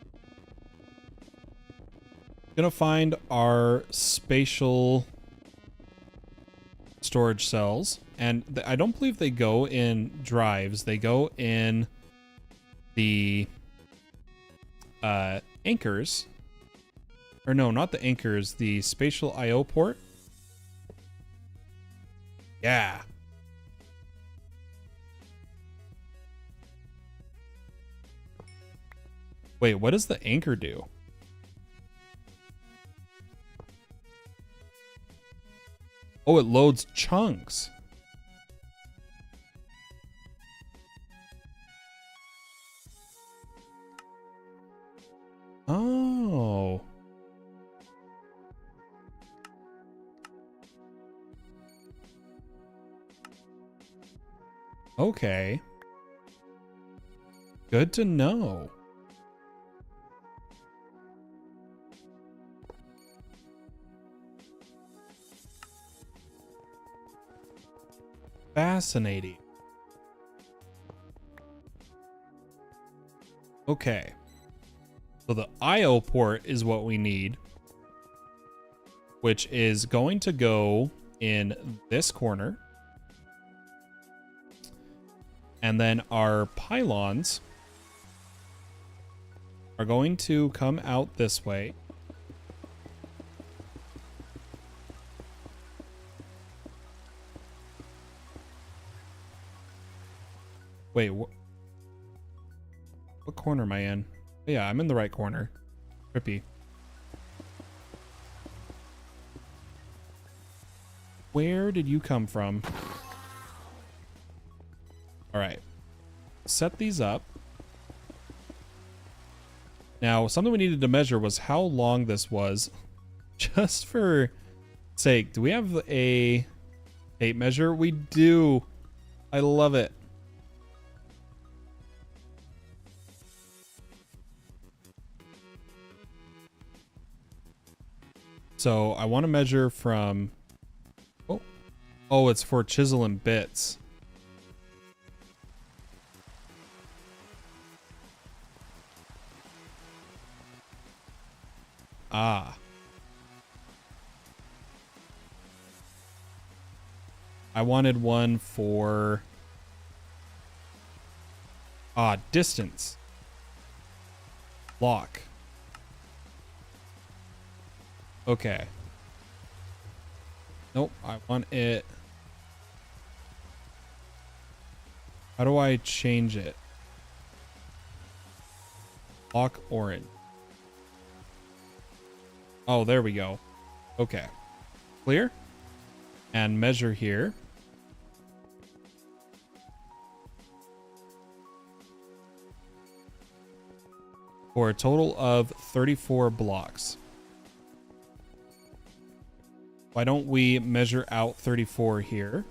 A: Gonna find our spatial storage cells, and I don't believe they go in drives. They go in the anchors, or no, not the anchors, the spatial IO port. Yeah. Wait, what does the anchor do? Oh, it loads chunks. Oh. Okay. Good to know. Fascinating. Okay. So the IO port is what we need, which is going to go in this corner. And then our pylons are going to come out this way. Wait, what corner am I in? Yeah, I'm in the right corner. Trippy. Where did you come from? All right. Set these up. Now, something we needed to measure was how long this was. Just for sake, do we have a tape measure? We do. I love it. So I want to measure from, oh, it's for chisel and bits. Ah. I wanted one for, distance. Lock. Okay. Nope, I want it. How do I change it? Lock orange. Oh, there we go. Okay. Clear? and measure here. For a total of 34 blocks. Why don't we measure out 34 here?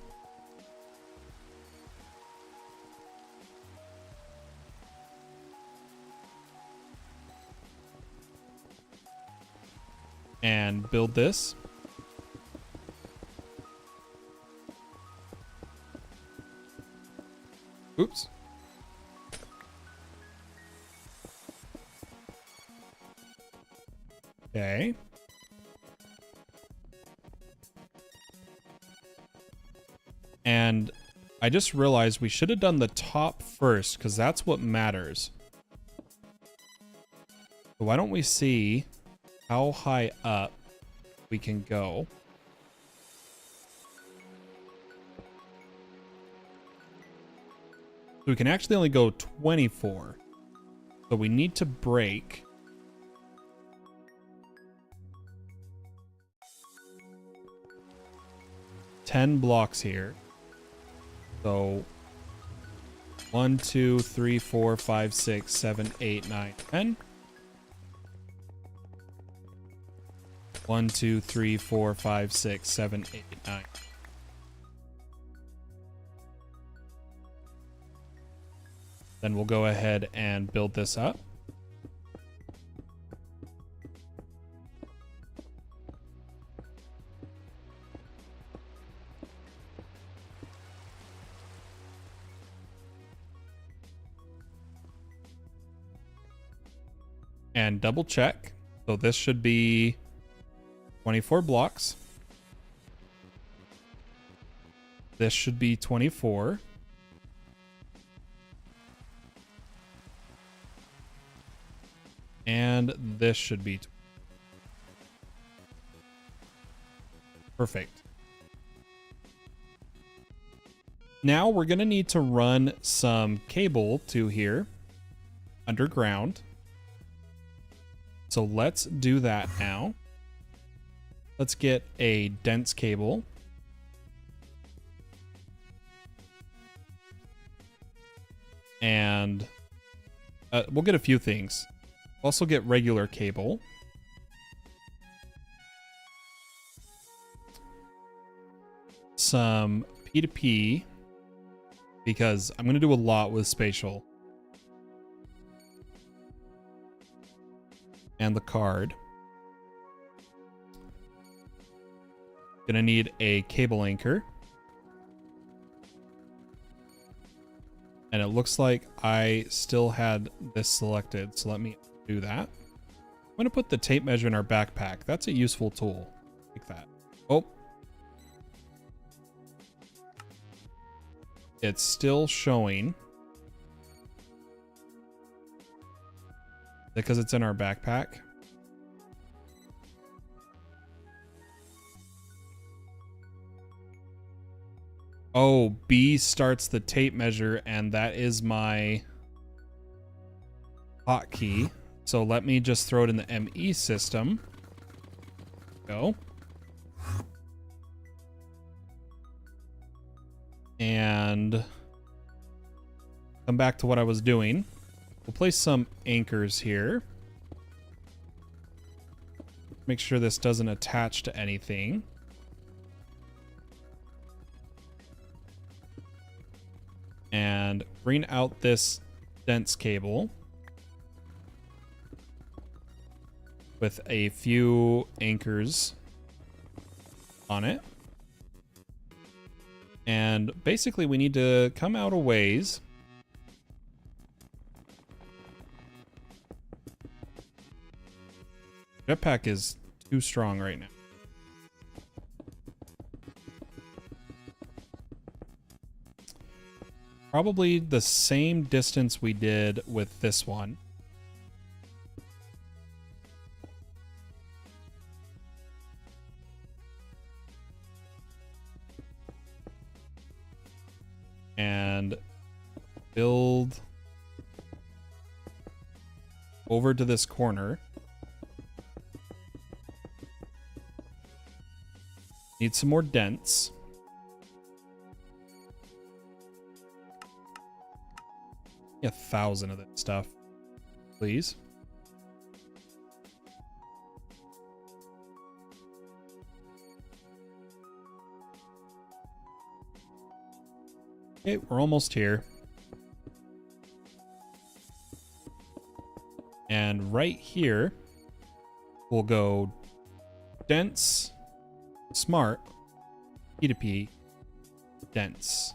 A: And build this. Oops. Okay. And I just realized we should have done the top first because that's what matters. So why don't we see how high up we can go? So we can actually only go 24. So we need to break 10 blocks here. So 1, 2, 3, 4, 5, 6, 7, 8, 9, 10. 1, 2, 3, 4, 5, 6, 7, 8, 9. Then we'll go ahead and build this up. And double check. So this should be 24 blocks. This should be 24. And this should be perfect. Now we're going to need to run some cable to here underground. So let's do that now. Let's get a dense cable. And we'll get a few things. Also get regular cable. Some P2P, because I'm going to do a lot with spatial. And the card. Gonna need a cable anchor. And it looks like I still had this selected, so let me do that. I'm gonna put the tape measure in our backpack. That's a useful tool. Like that. Oh. It's still showing. Because it's in our backpack. Oh, B starts the tape measure, and that is my hotkey. So let me just throw it in the ME system. Go. And come back to what I was doing. We'll place some anchors here. Make sure this doesn't attach to anything. And bring out this dense cable with a few anchors on it. And basically we need to come out a ways. Jetpack is too strong right now. Probably the same distance we did with this one. And build over to this corner. Need some more dents. Get 1,000 of that stuff, please. Okay, we're almost here. And right here, we'll go dense, smart, P2P, dense.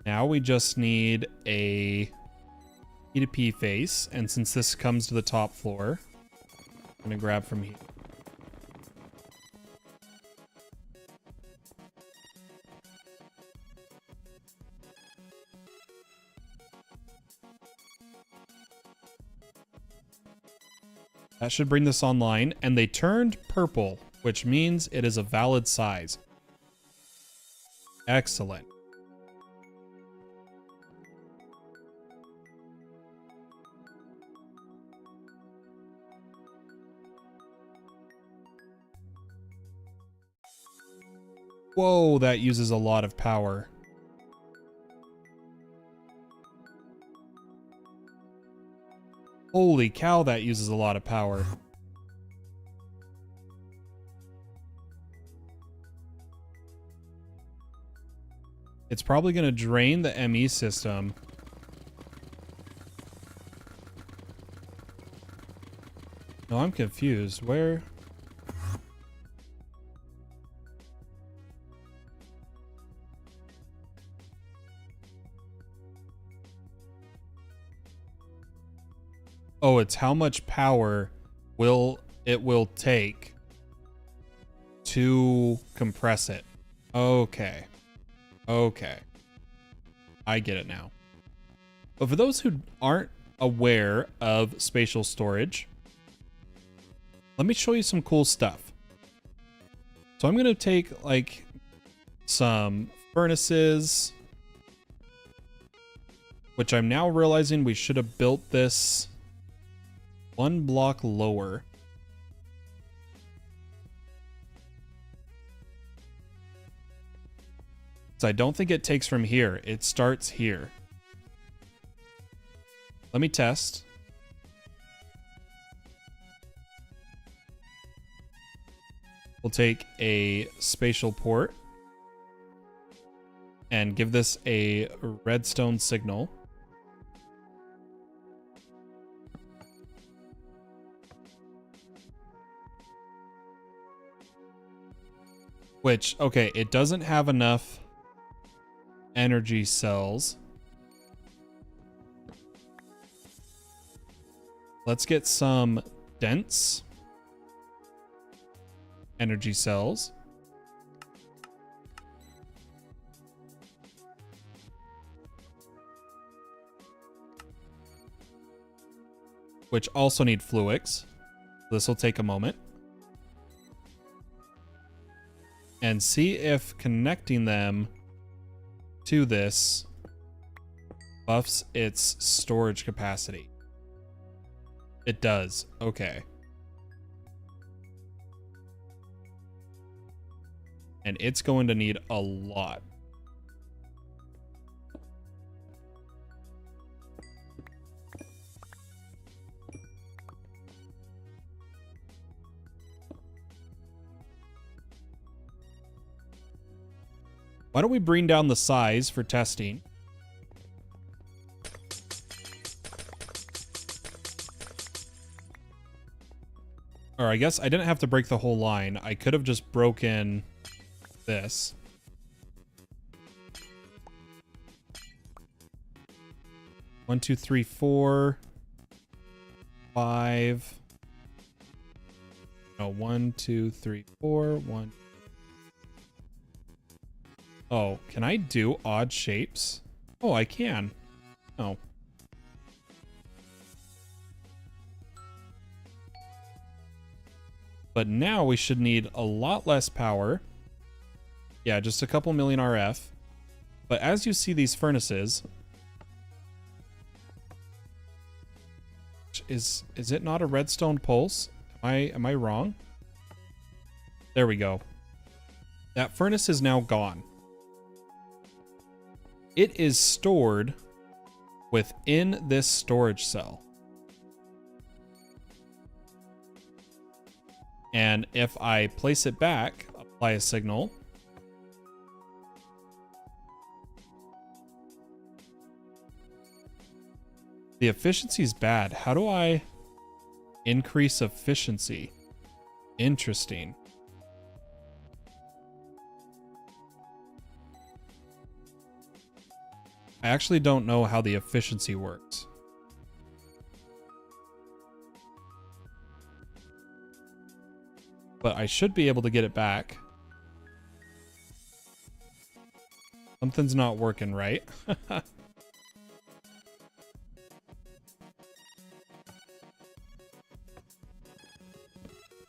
A: Now we just need a P2P face, and since this comes to the top floor, I'm gonna grab from here. That should bring this online, and they turned purple, which means it is a valid size. Excellent. Whoa, that uses a lot of power. Holy cow, that uses a lot of power. It's probably going to drain the ME system. No, I'm confused. Where? Oh, it's how much power it will take to compress it. Okay. Okay. I get it now. But for those who aren't aware of spatial storage, let me show you some cool stuff. So I'm going to take like some furnaces, which I'm now realizing we should have built this one block lower. So I don't think it takes from here. It starts here. Let me test. We'll take a spatial port and give this a redstone signal. Which, okay, it doesn't have enough energy cells. Let's get some dense energy cells. Which also need fluics. This will take a moment. And see if connecting them to this buffs its storage capacity. It does. Okay. And it's going to need a lot. Why don't we bring down the size for testing? Or I guess I didn't have to break the whole line. I could have just broken this. One, two, three, 4, 5. No, 1, 2, 3, 4, 1. Oh, can I do odd shapes? Oh, I can. Oh. But now we should need a lot less power. Yeah, just a couple million RF. But as you see these furnaces, Is it not a redstone pulse? Am I wrong? There we go. That furnace is now gone. It is stored within this storage cell. And if I place it back, apply a signal, the efficiency is bad. How do I increase efficiency? Interesting. I actually don't know how the efficiency works. But I should be able to get it back. Something's not working right.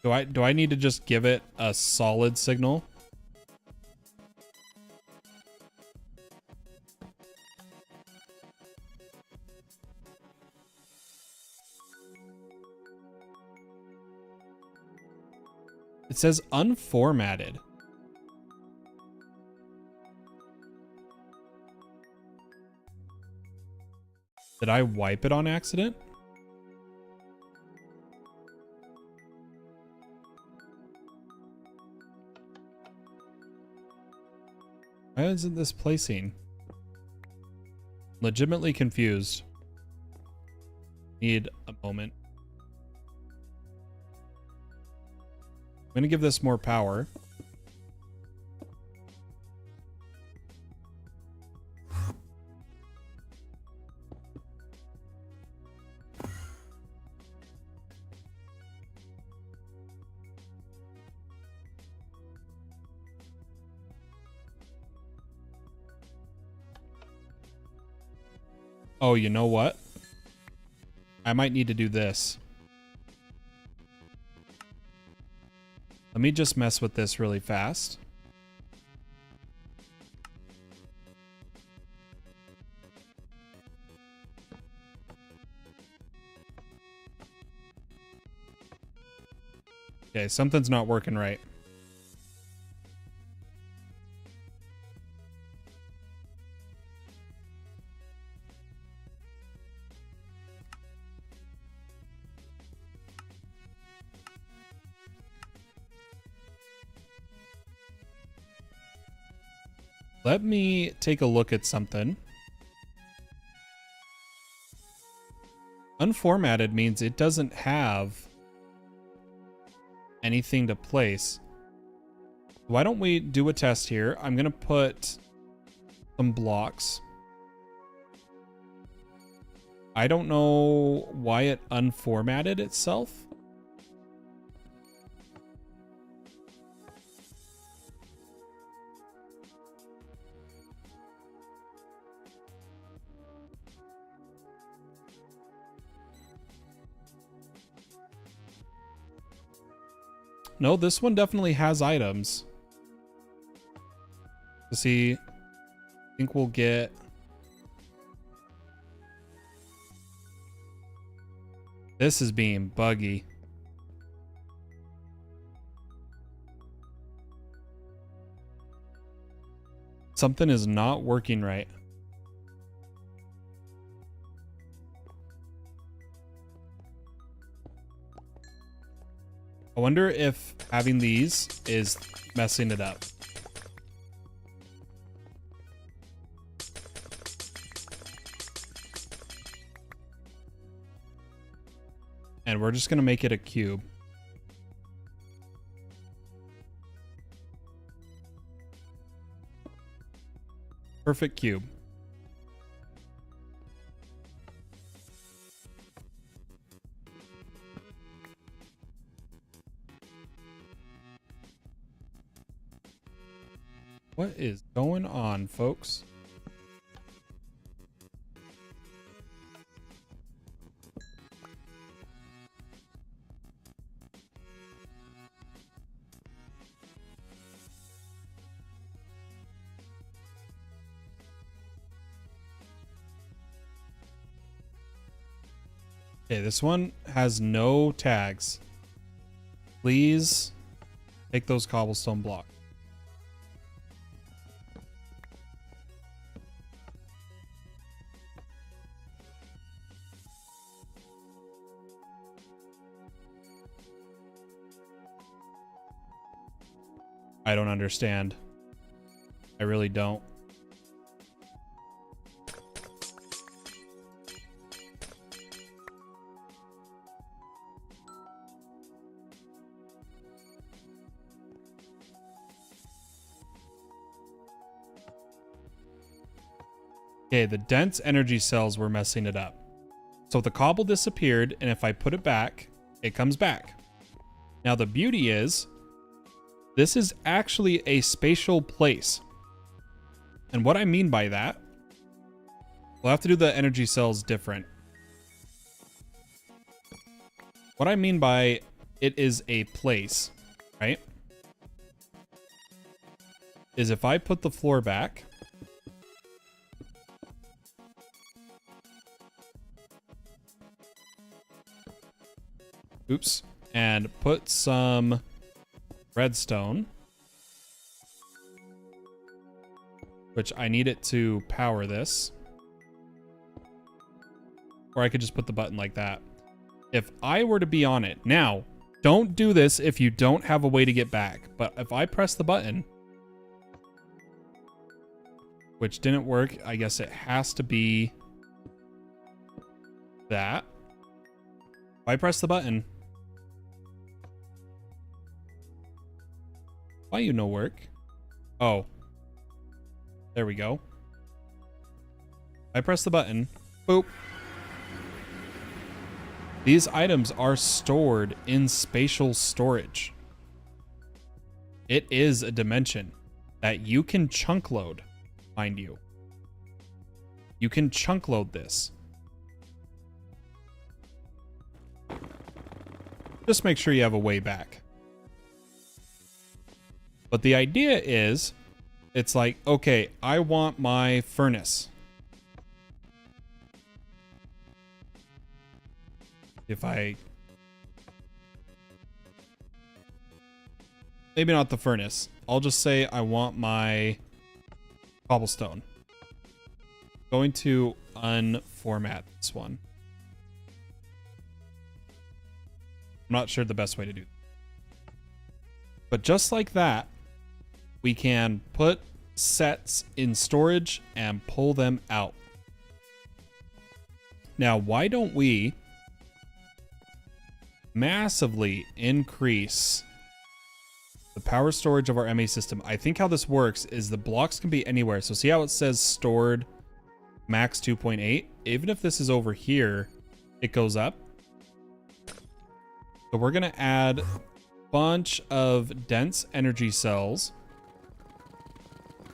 A: Do I need to just give it a solid signal? It says unformatted. Did I wipe it on accident? Why isn't this placing? Legitimately confused. Need a moment. I'm gonna give this more power. Oh, you know what? I might need to do this. Let me just mess with this really fast. Okay, something's not working right. Let me take a look at something. Unformatted means it doesn't have anything to place. Why don't we do a test here? I'm gonna put some blocks. I don't know why it unformatted itself. No, this one definitely has items. Let's see. I think we'll get... This is being buggy. Something is not working right. I wonder if having these is messing it up. And we're just going to make it a cube. Perfect cube. What is going on, folks? Okay, this one has no tags. Please take those cobblestone blocks. I don't understand. I really don't. Okay, the dense energy cells were messing it up. So the cobble disappeared, and if I put it back, it comes back. Now the beauty is, this is actually a spatial place. And what I mean by that, we'll have to do the energy cells different. What I mean by it is a place, right? Is if I put the floor back, oops, and put some redstone, which I need it to power this. Or I could just put the button like that. If I were to be on it, now, don't do this if you don't have a way to get back. But if I press the button, which didn't work, I guess it has to be that. If I press the button, why you no work? Oh, there we go. I press the button, boop. These items are stored in spatial storage. It is a dimension that you can chunk load, mind you. You can chunk load this. Just make sure you have a way back. But the idea is, it's like, okay, I want my furnace. If I... Maybe not the furnace. I'll just say I want my cobblestone. Going to unformat this one. I'm not sure the best way to do that. But just like that, we can put sets in storage and pull them out. Now, why don't we massively increase the power storage of our MA system? I think how this works is the blocks can be anywhere. So see how it says stored max 2.8? Even if this is over here, it goes up. So we're going to add a bunch of dense energy cells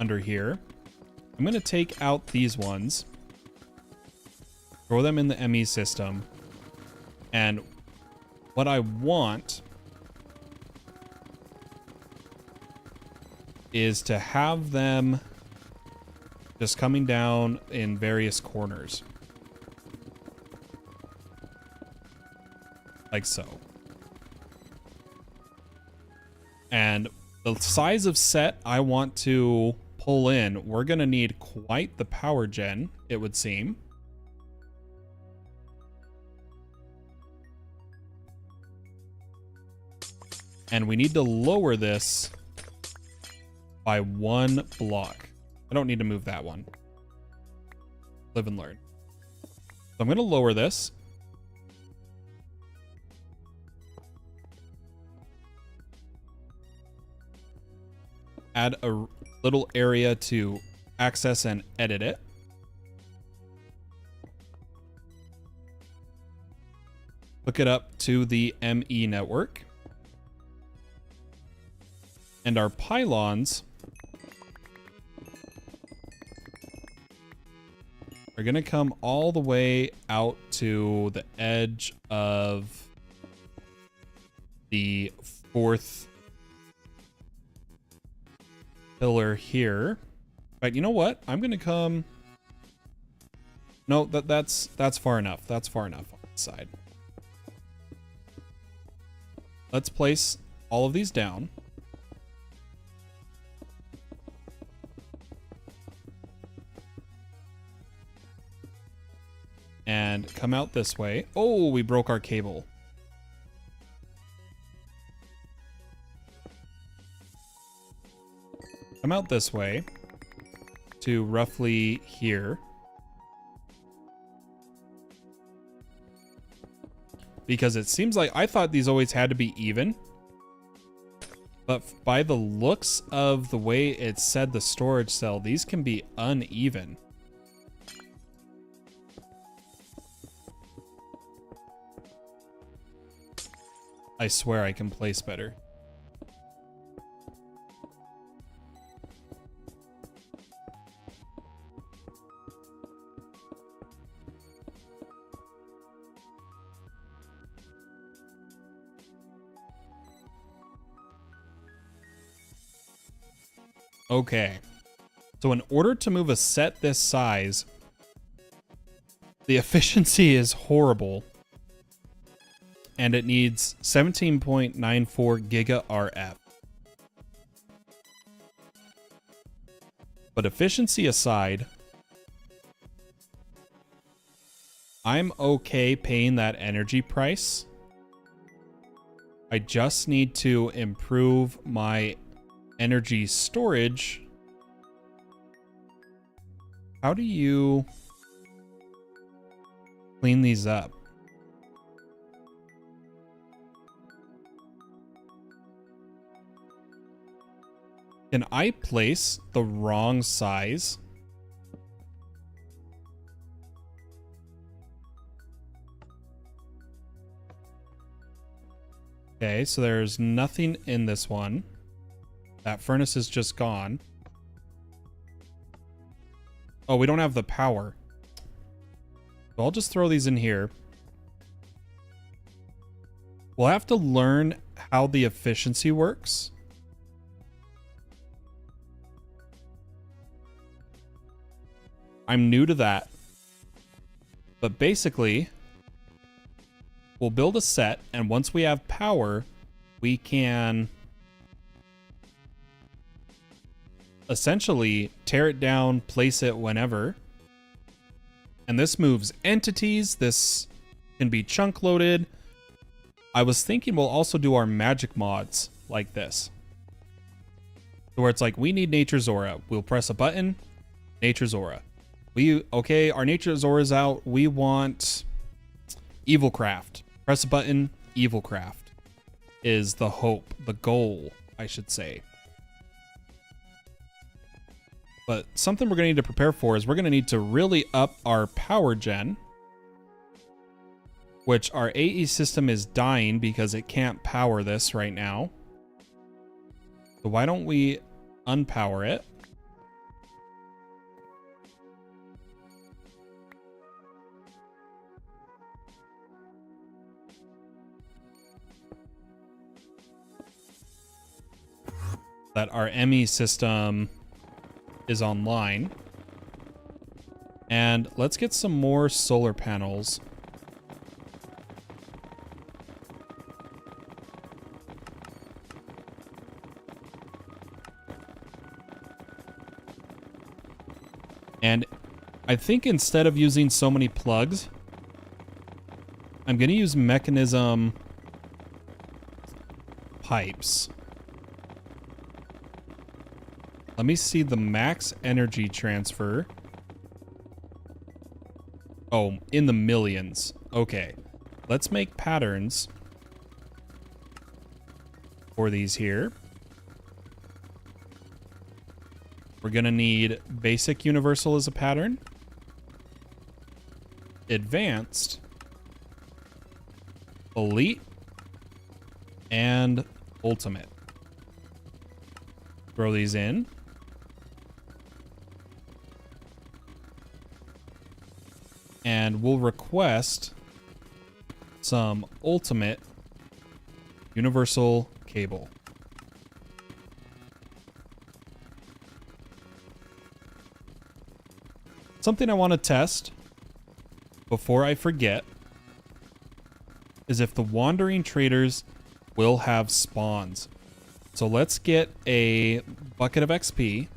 A: under here. I'm going to take out these ones, throw them in the ME system, and what I want is to have them just coming down in various corners. Like so. And the size of set I want to pull in, we're going to need quite the power gen, it would seem. And we need to lower this by 1 block. I don't need to move that one. Live and learn. So I'm going to lower this. Add a little area to access and edit it. Hook it up to the ME network. And our pylons are going to come all the way out to the edge of the 4th pillar here. But you know what? I'm going to come... No, that's far enough. That's far enough on the side. let's place all of these down. And come out this way. Oh, we broke our cable. Come out this way to roughly here. Because it seems like I thought these always had to be even. But by the looks of the way it said the storage cell, these can be uneven. I swear I can place better. Okay. So in order to move a set this size, the efficiency is horrible. And it needs 17.94 giga RF. But efficiency aside, I'm okay paying that energy price. I just need to improve my energy storage. How do you clean these up? Can I place the wrong size? Okay, so there's nothing in this one. That furnace is just gone. Oh, we don't have the power. So I'll just throw these in here. We'll have to learn how the efficiency works. I'm new to that. But basically, we'll build a set, and once we have power, we can essentially tear it down, place it whenever. And this moves entities. This can be chunk loaded. I was thinking we'll also do our magic mods like this. Where it's like, we need Nature's Aura. We'll press a button, Nature's Aura. Okay, our Nature's Aura's out. We want Evil Craft. Press a button, Evil Craft is the hope, the goal, I should say. But something we're going to need to prepare for is we're going to need to really up our power gen, which our AE system is dying because it can't power this right now. So why don't we unpower it? That our ME system is online. And let's get some more solar panels. And I think instead of using so many plugs, I'm going to use mechanism pipes. Let me see the max energy transfer. Oh, in the millions. Okay. Let's make patterns for these here. We're going to need basic universal as a pattern. Advanced. Elite. And ultimate. Throw these in. And we'll request some ultimate universal cable. Something I want to test before I forget is if the wandering traders will have spawns. So let's get a bucket of XP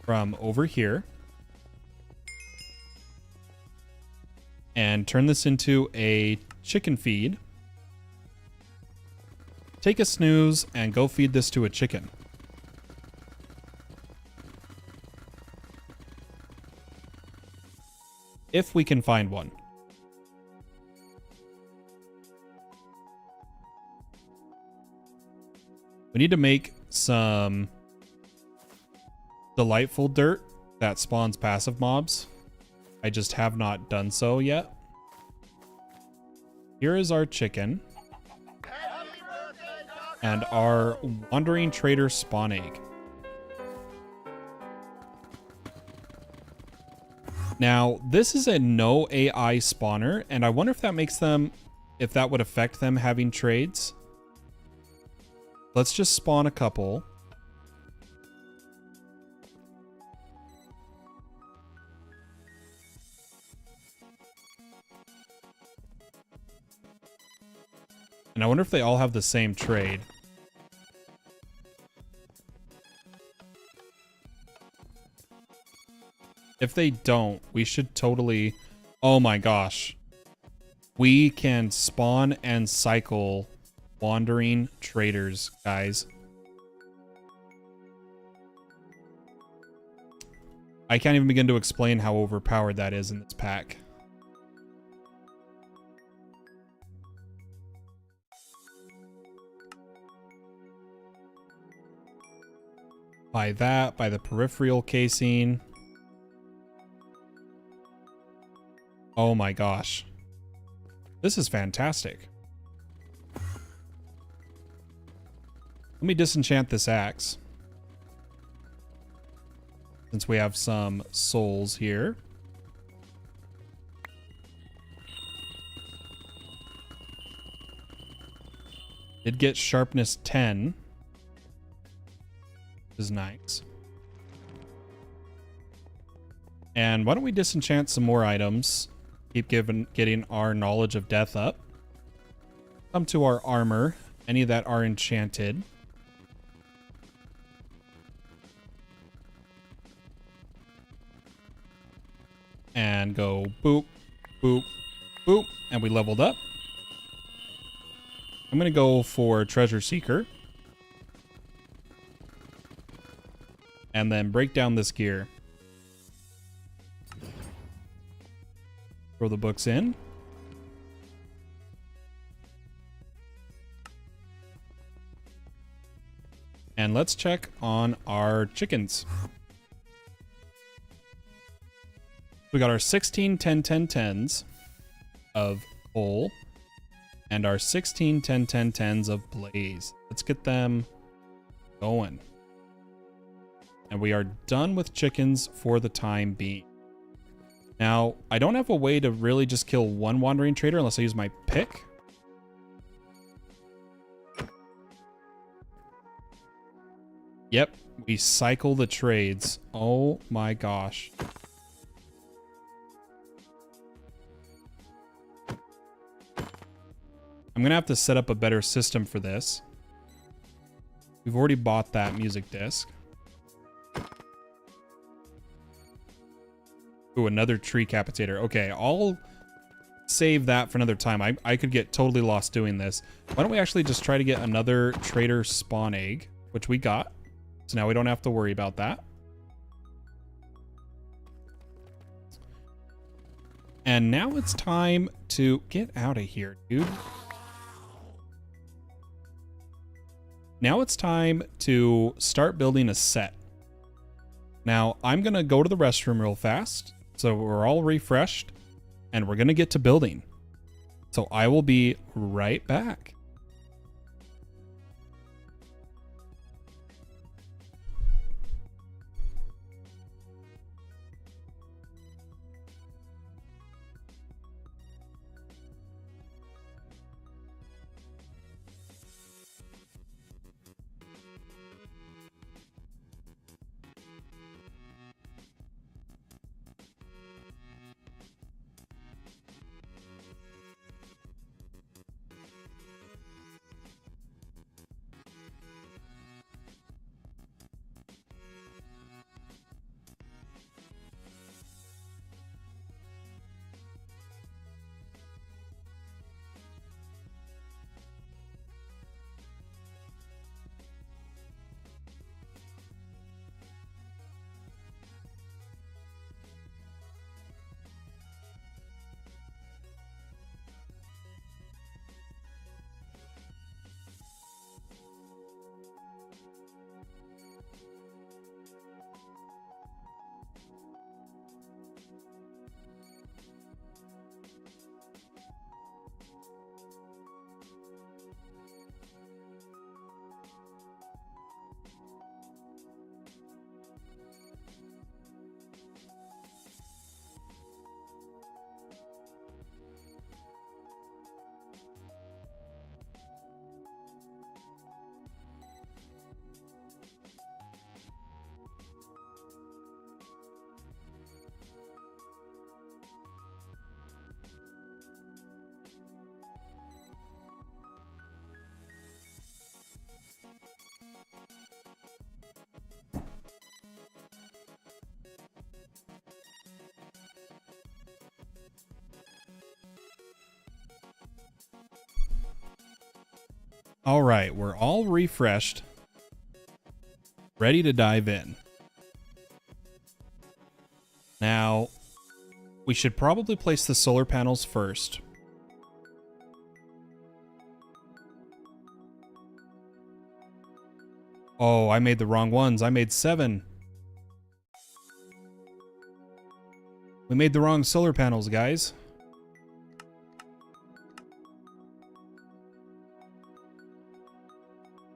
A: from over here and turn this into a chicken feed. Take a snooze and go feed this to a chicken. If we can find one. We need to make some delightful dirt that spawns passive mobs. I just have not done so yet. Here is our chicken. And our wandering trader spawn egg. Now, this is a no AI spawner, and I wonder if that makes them, if that would affect them having trades. Let's just spawn a couple. And I wonder if they all have the same trade. If they don't, we should totally... Oh my gosh. We can spawn and cycle wandering traders, guys. I can't even begin to explain how overpowered that is in this pack. Buy that, buy the peripheral casing. Oh my gosh. This is fantastic. Let me disenchant this axe. Since we have some souls here. Did get sharpness 10. Is nice. And why don't we disenchant some more items? Keep getting our knowledge of death up. Come to our armor. Any that are enchanted. And go boop, boop, boop. And we leveled up. I'm going to go for Treasure Seeker. And then break down this gear. Throw the books in. And let's check on our chickens. We got our 16, 10, 10, 10s of coal. And our 16, 10, 10, 10s of blaze. Let's get them going. And we are done with chickens for the time being. Now, I don't have a way to really just kill one wandering trader unless I use my pick. Yep, we cycle the trades. Oh my gosh. I'm going to have to set up a better system for this. We've already bought that music disc. Ooh, another tree capitator. Okay, I'll save that for another time. I could get totally lost doing this. Why don't we actually just try to get another trader spawn egg, which we got. So now we don't have to worry about that. And now it's time to get out of here, dude. Now it's time to start building a set. Now, I'm going to go to the restroom real fast. So we're all refreshed. And we're going to get to building. So I will be right back. All right, we're all refreshed, ready to dive in. Now, we should probably place the solar panels first. Oh, I made the wrong ones. I made 7. We made the wrong solar panels, guys.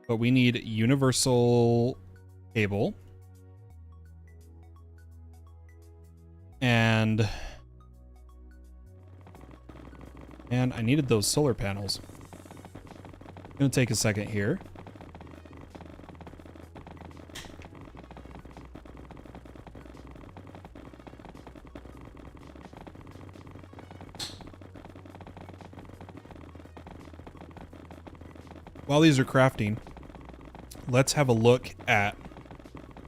A: But we need universal cable. And I needed those solar panels. Gonna take a second here. While these are crafting, let's have a look at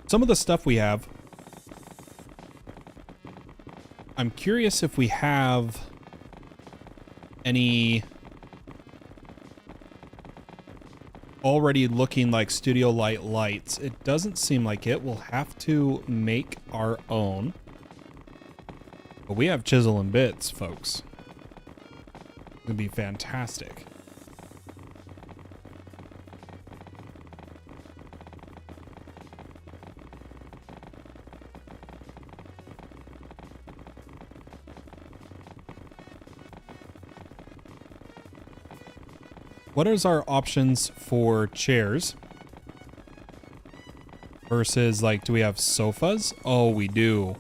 A: some of the stuff we have. I'm curious if we have any already looking like studio light lights. It doesn't seem like it. We'll have to make our own. But we have chisel and bits, folks. It's gonna be fantastic. What is our options for chairs? Versus, like, do we have sofas? Oh, we do.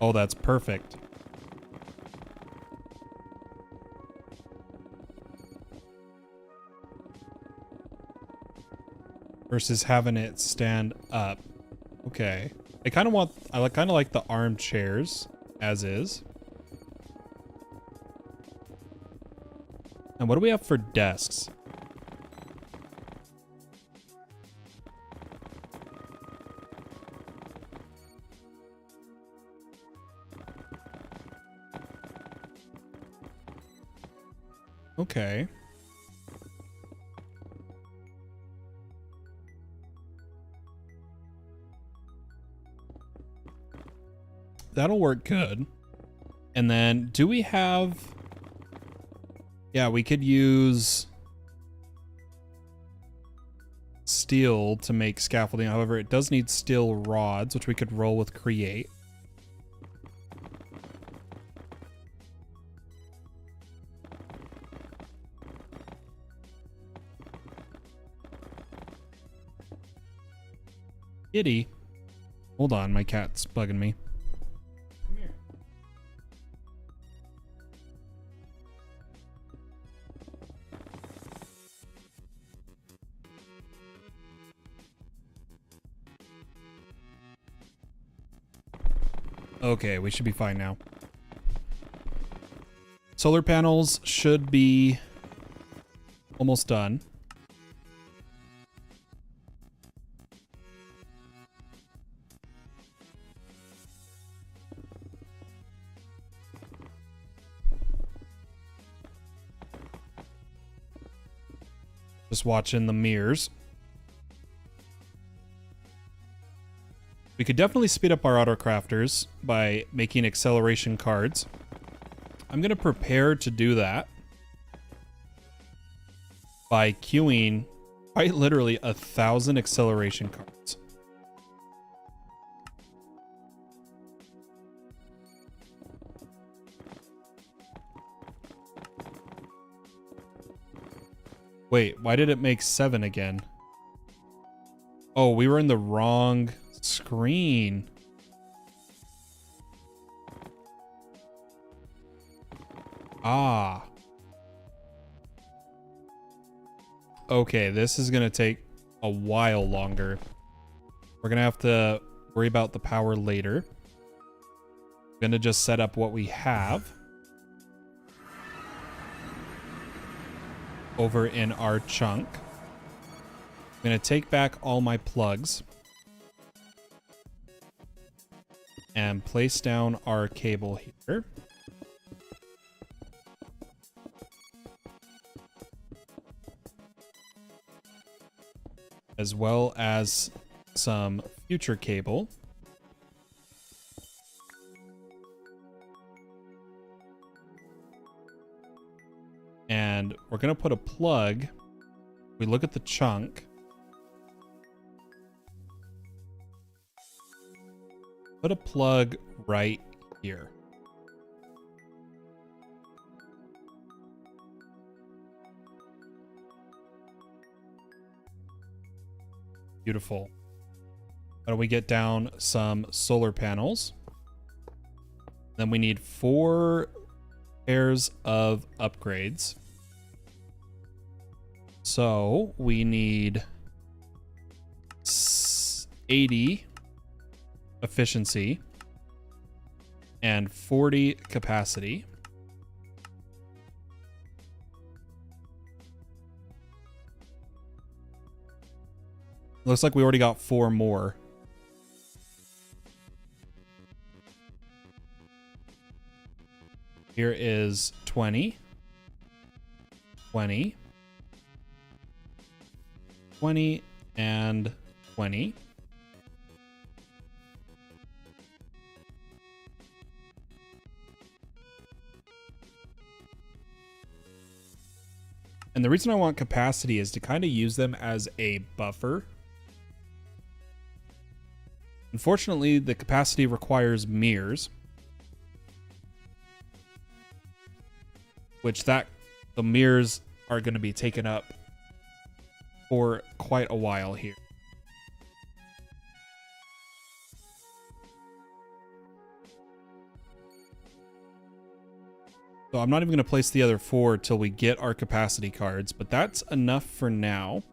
A: Oh, that's perfect. Versus having it stand up. Okay. I kind of like the armchairs as is. And what do we have for desks? Okay. That'll work good. And then, do we have... Yeah, we could use steel to make scaffolding. However, it does need steel rods, which we could roll with create. Kitty. Hold on, my cat's bugging me. Okay, we should be fine now. Solar panels should be almost done. Just watching the mirrors. We could definitely speed up our autocrafters by making acceleration cards. I'm going to prepare to do that by queuing quite literally 1,000 acceleration cards. Wait, why did it make 7 again? Oh, we were in the wrong screen. Ah. Okay, this is gonna take a while longer. We're gonna have to worry about the power later. I'm gonna just set up what we have over in our chunk. I'm gonna take back all my plugs. and place down our cable here. As well as some future cable. And we're going to put a plug. We look at the chunk. Put a plug right here. Beautiful. How do we get down some solar panels? Then we need 4 pairs of upgrades. So we need 80 efficiency and 40 capacity. Looks like we already got 4 more. Here is 20, 20, 20, and 20. And the reason I want capacity is to kind of use them as a buffer. Unfortunately, the capacity requires mirrors, which the mirrors are going to be taken up for quite a while here. So I'm not even going to place the other 4 till we get our capacity cards, but that's enough for now.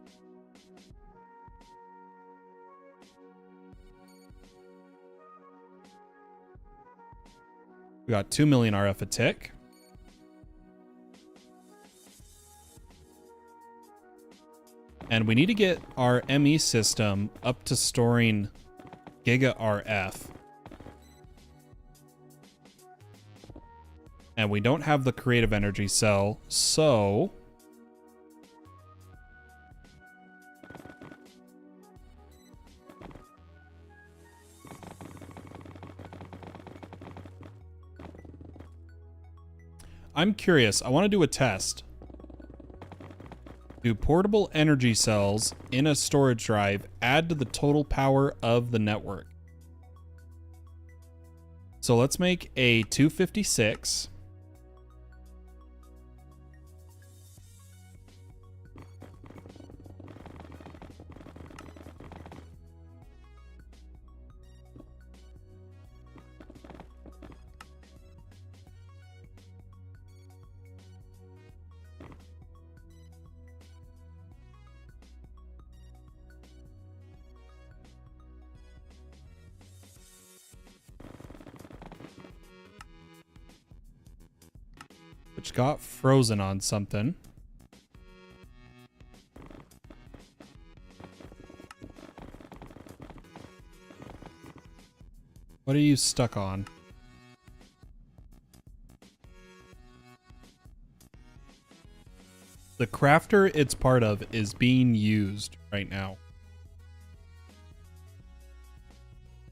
A: We got 2 million RF a tick. And we need to get our ME system up to storing Giga RF. And we don't have the creative energy cell, so I'm curious. I want to do a test. Do portable energy cells in a storage drive add to the total power of the network? So let's make a 256. Which got frozen on something. What are you stuck on? The crafter it's part of is being used right now.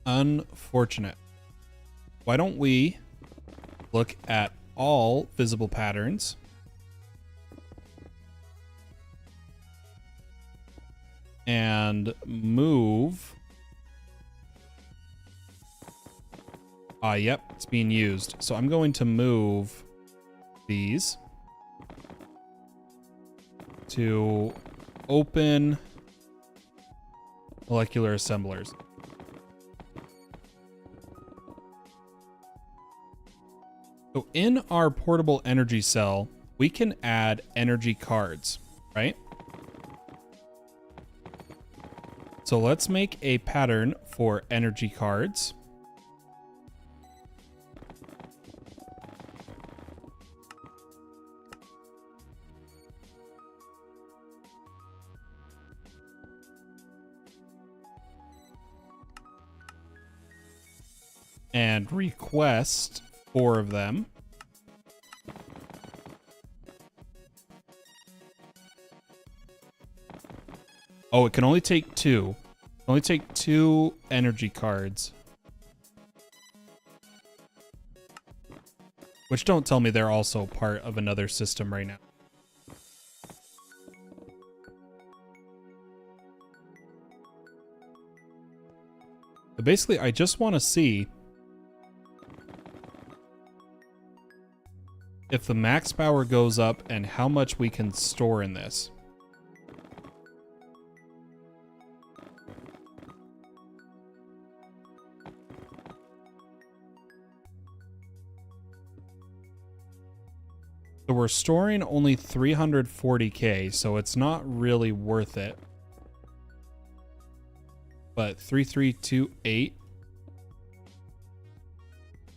A: Unfortunate. Why don't we look at all visible patterns and move. Yep, it's being used. So I'm going to move these to open molecular assemblers. So in our portable energy cell, we can add energy cards, right? So let's make a pattern for energy cards. and request 4 of them. Oh, it can only take 2. Only take 2 energy cards. Which don't tell me they're also part of another system right now. But basically, I just want to see if the max power goes up and how much we can store in this. So we're storing only 340k, so it's not really worth it. But 3328.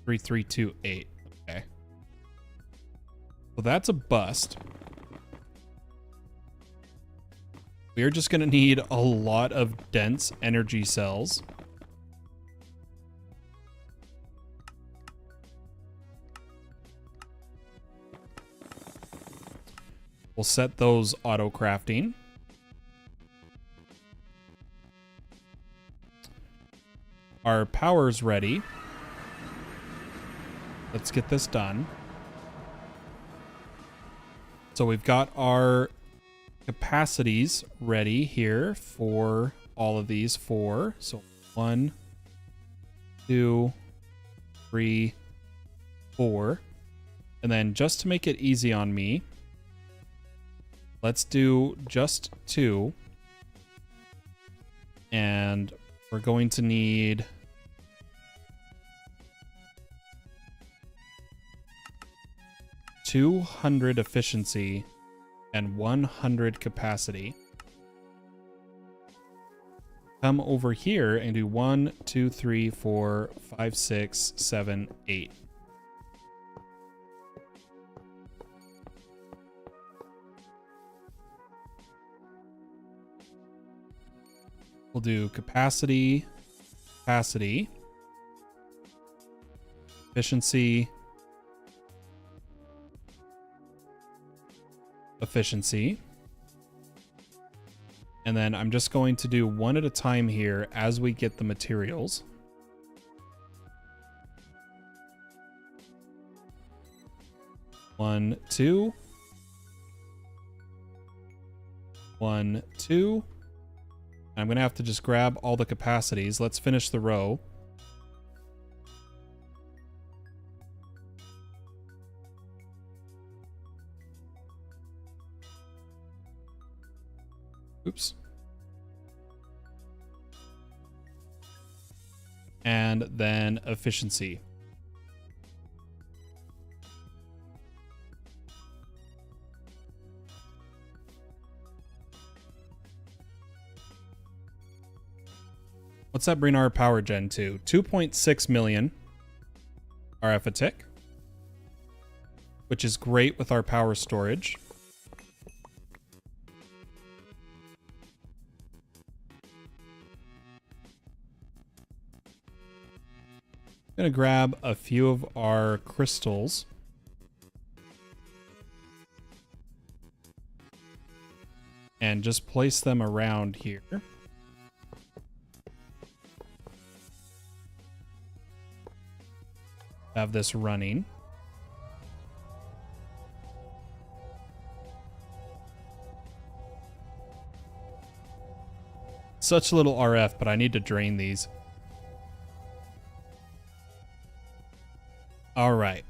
A: 3328. Okay. Well, that's a bust. We are just going to need a lot of dense energy cells. We'll set those auto crafting. Our power's ready. Let's get this done. So we've got our capacities ready here for all of these 4. So 1, 2, 3, 4. And then just to make it easy on me, let's do just 2. And we're going to need 200 efficiency and 100 capacity. Come over here and do 1, 2, 3, 4, 5, 6, 7, 8. We'll do capacity, capacity, efficiency, efficiency. And then I'm just going to do 1 at a time here as we get the materials. One, 2. 1, 2. I'm going to have to just grab all the capacities. Let's finish the row. Oops. And then efficiency. What's that bring our power gen to? 2.6 million RF a tick, which is great with our power storage. I'm going to grab a few of our crystals. And just place them around here. Have this running. Such little RF, but I need to drain these. All right.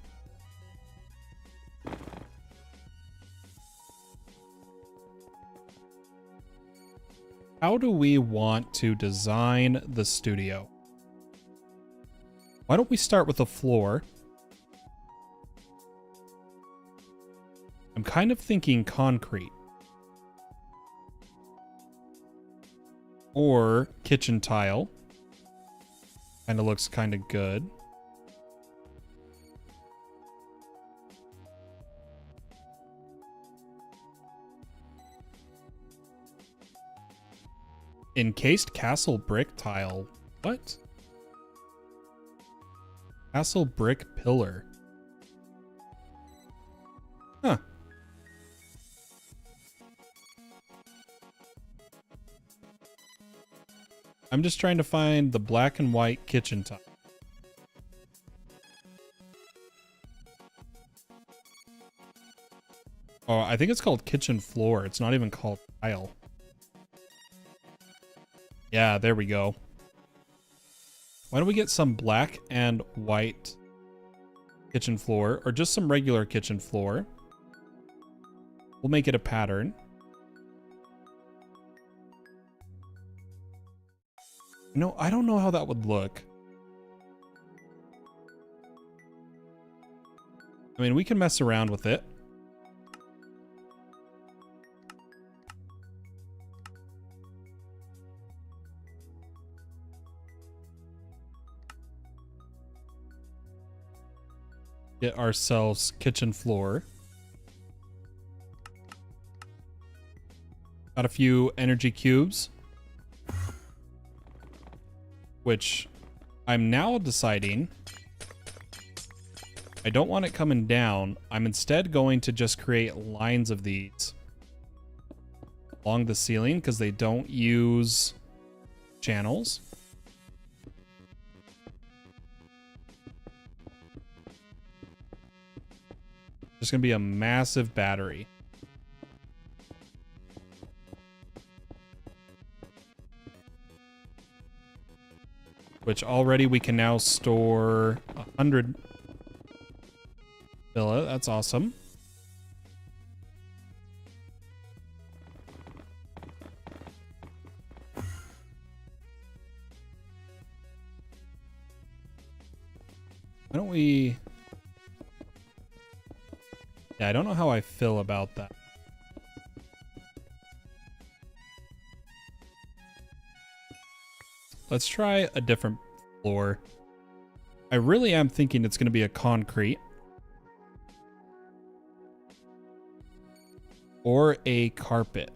A: How do we want to design the studio? Why don't we start with a floor? I'm kind of thinking concrete. Or kitchen tile. Kind of looks kind of good. Encased castle brick tile. What? Castle brick pillar. Huh. I'm just trying to find the black and white kitchen tile. Oh, I think it's called kitchen floor. It's not even called tile. Yeah, there we go. Why don't we get some black and white kitchen floor, or just some regular kitchen floor? We'll make it a pattern. No, I don't know how that would look. I mean, we can mess around with it. Get ourselves kitchen floor. Got a few energy cubes, which I'm now deciding I don't want it coming down. I'm instead going to just create lines of these along the ceiling because they don't use channels. There's going to be a massive battery. Which already we can now store 100 villa. That's awesome. Why don't we... Yeah, I don't know how I feel about that. Let's try a different floor. I really am thinking it's going to be a concrete. Or a carpet.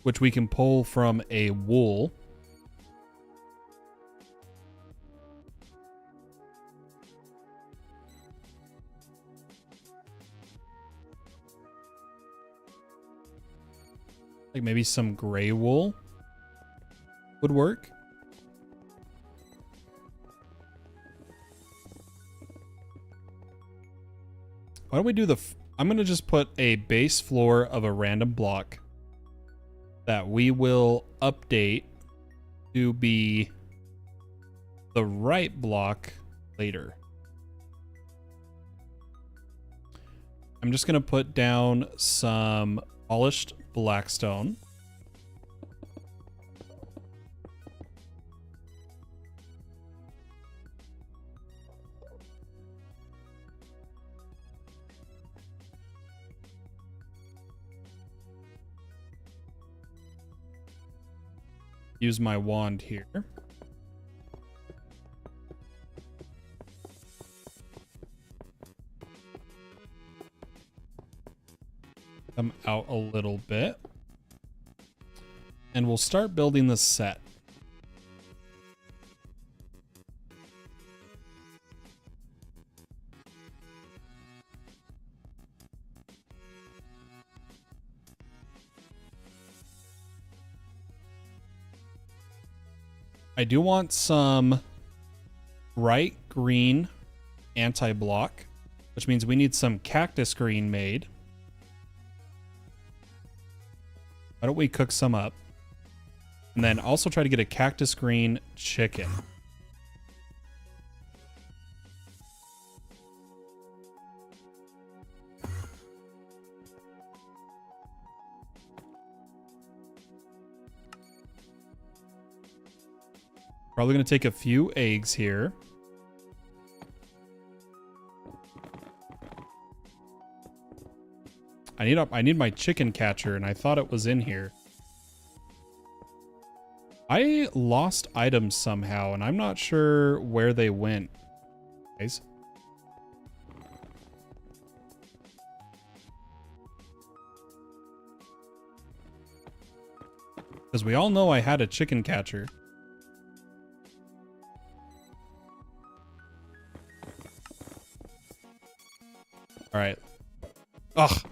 A: Which we can pull from a wool. Like maybe some gray wool would work. Why don't we do I'm going to just put a base floor of a random block that we will update to be the right block later. I'm just going to put down some polished blackstone. Use my wand here. Come out a little bit. And we'll start building the set. I do want some bright green anti-block, which means we need some cactus green made. Why don't we cook some up? And then also try to get a cactus green chicken. Probably going to take a few eggs here. I need my chicken catcher, and I thought it was in here. I lost items somehow, and I'm not sure where they went. Guys. Because we all know I had a chicken catcher. All right. Ugh.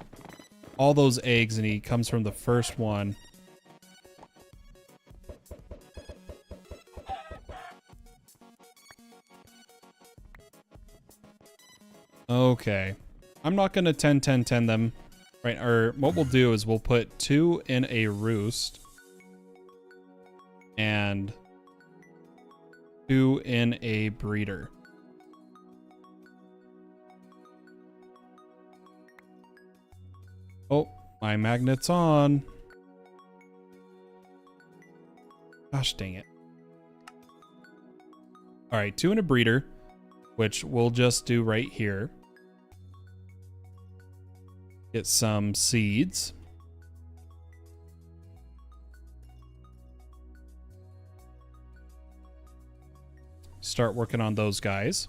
A: All those eggs, and he comes from the first one. Okay. I'm not going to 10-10-10 them. Right, or what we'll do is we'll put 2 in a roost. And 2 in a breeder. Oh, my magnet's on. Gosh dang it. All right, 2 in a breeder, which we'll just do right here. Get some seeds. Start working on those guys.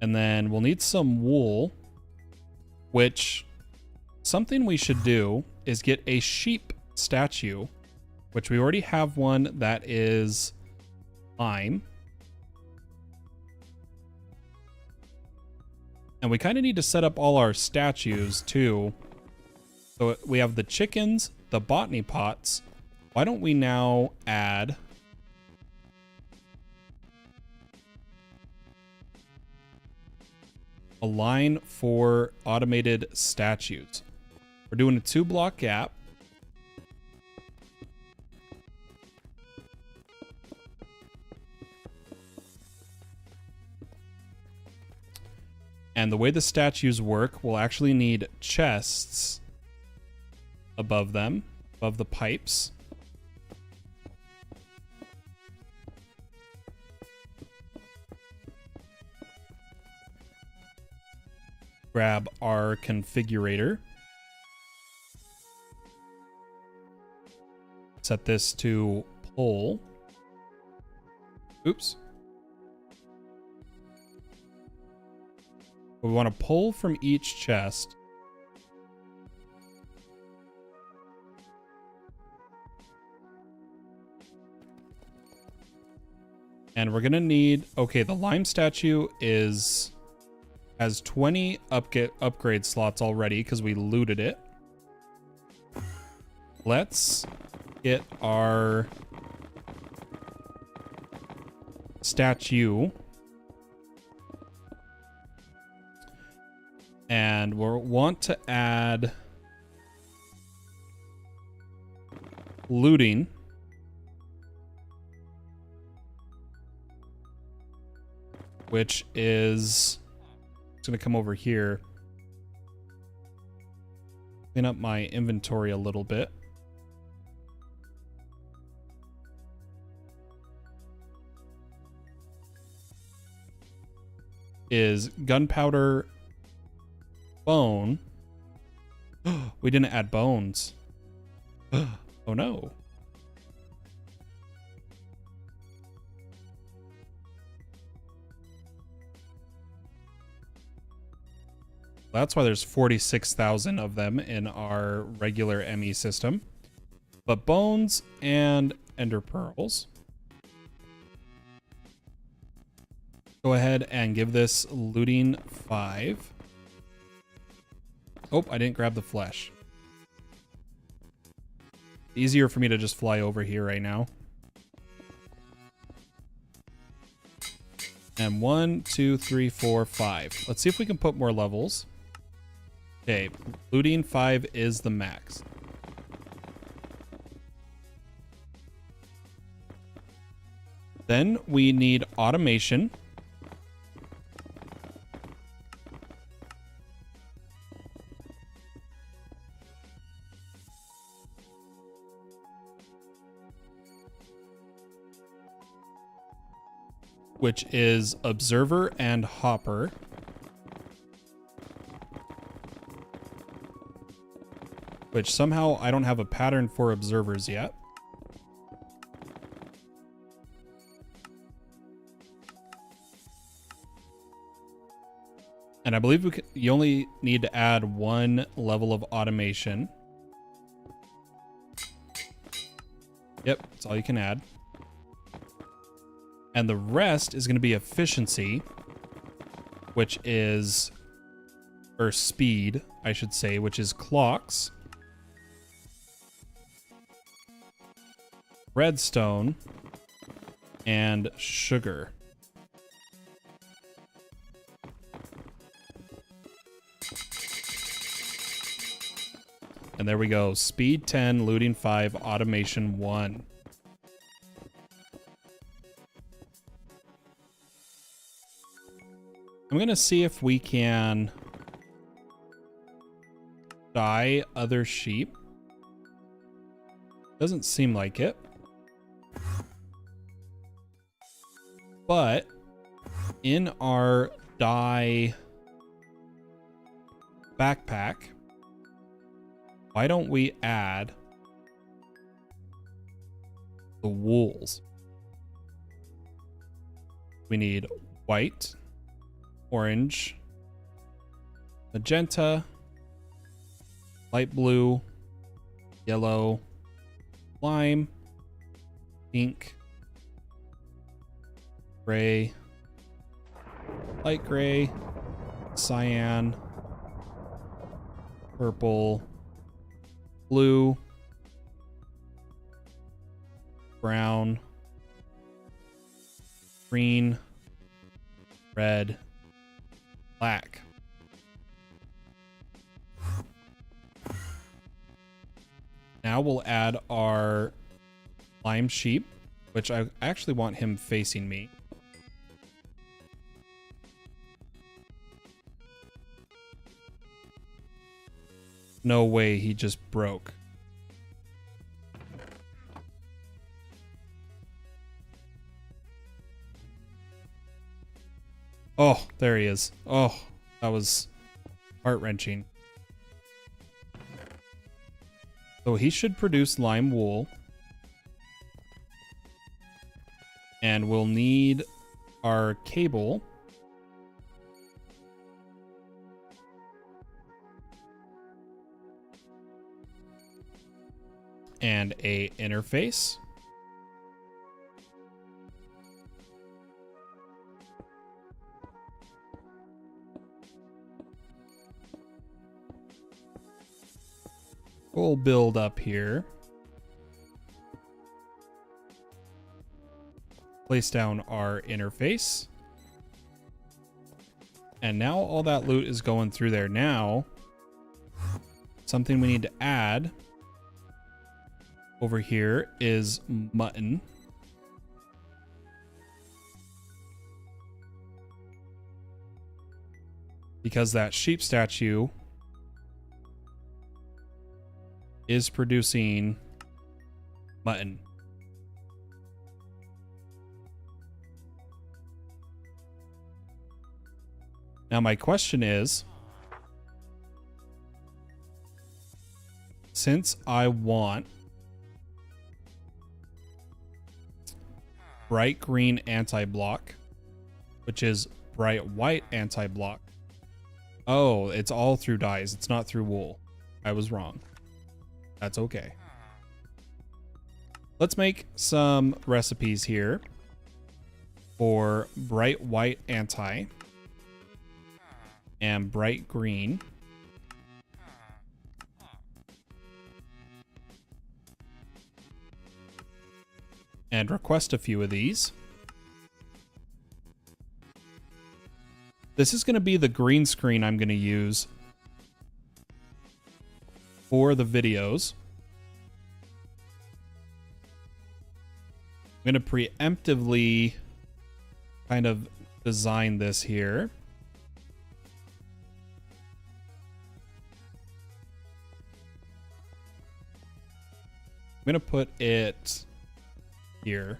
A: And then we'll need some wool, which something we should do is get a sheep statue, which we already have one that is lime. And we kind of need to set up all our statues too. So we have the chickens, the botany pots. Why don't we now add a line for automated statues? We're doing a 2-block gap. And the way the statues work, we'll actually need chests above them, above the pipes. Grab our configurator. Set this to pull. Oops. We want to pull from each chest. And we're going to need, okay, the lime statue has 20 upgrade slots already because we looted it. Let's get our statue. And we'll want to add looting. Which is, it's going to come over here. Clean up my inventory a little bit. Is gunpowder bone. We didn't add bones. Oh no. That's why there's 46,000 of them in our regular ME system. But bones and ender pearls. Go ahead and give this looting 5. Oh, I didn't grab the flesh. Easier for me to just fly over here right now. And 1, 2, 3, 4, 5. Let's see if we can put more levels. Okay, looting 5 is the max. Then we need automation. Which is observer and hopper. Which somehow I don't have a pattern for observers yet. And I believe you only need to add 1 level of automation. Yep, that's all you can add. And the rest is going to be efficiency, which is, or speed, I should say, which is clocks, redstone, and sugar. And there we go. Speed 10, looting 5, automation 1. I'm going to see if we can dye other sheep. Doesn't seem like it. But in our dye backpack, why don't we add the wools? We need white, orange, magenta, light blue, yellow, lime, pink, gray, light gray, cyan, purple, blue, brown, green, red, black. Now we'll add our lime sheep, which I actually want him facing me. No way, he just broke. Oh, there he is. Oh, that was heart-wrenching. So he should produce lime wool. And we'll need our cable. And a interface. We'll build up here. Place down our interface. And now all that loot is going through there. Now, something we need to add over here is mutton. Because that sheep statue is producing mutton. Now my question is, since I want bright green anti-block, which is bright white anti-block. Oh, it's all through dyes. It's not through wool. I was wrong. That's okay. Let's make some recipes here for bright white anti and bright green. And request a few of these. This is going to be the green screen I'm going to use for the videos. I'm going to preemptively kind of design this here. I'm going to put it here.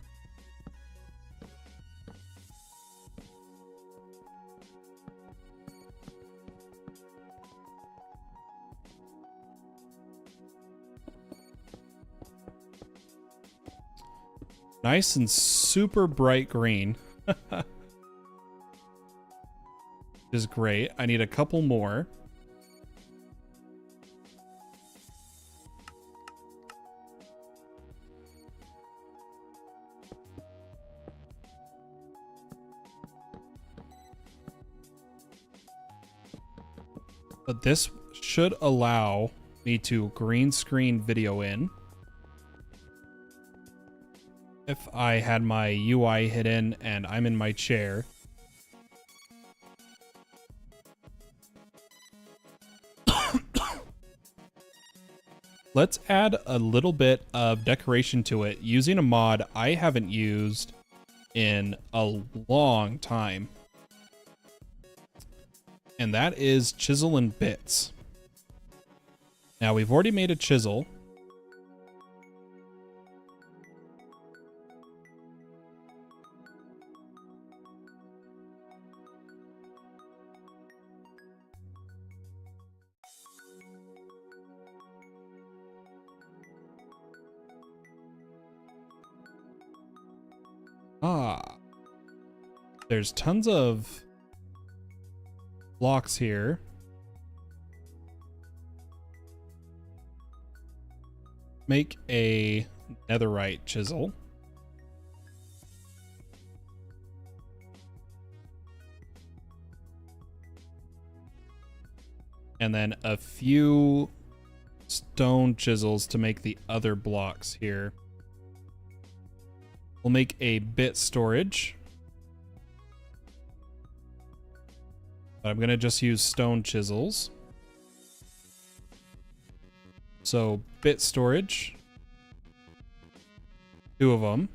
A: Nice and super bright green. Which is great. I need a couple more. But this should allow me to green screen video in. If I had my UI hidden and I'm in my chair. Let's add a little bit of decoration to it using a mod I haven't used in a long time. And that is chisel and bits. Now we've already made a chisel. There's tons of blocks here. Make a netherite chisel. And then a few stone chisels to make the other blocks here. We'll make a bit storage. But I'm going to just use stone chisels. So bit storage. 2 of them.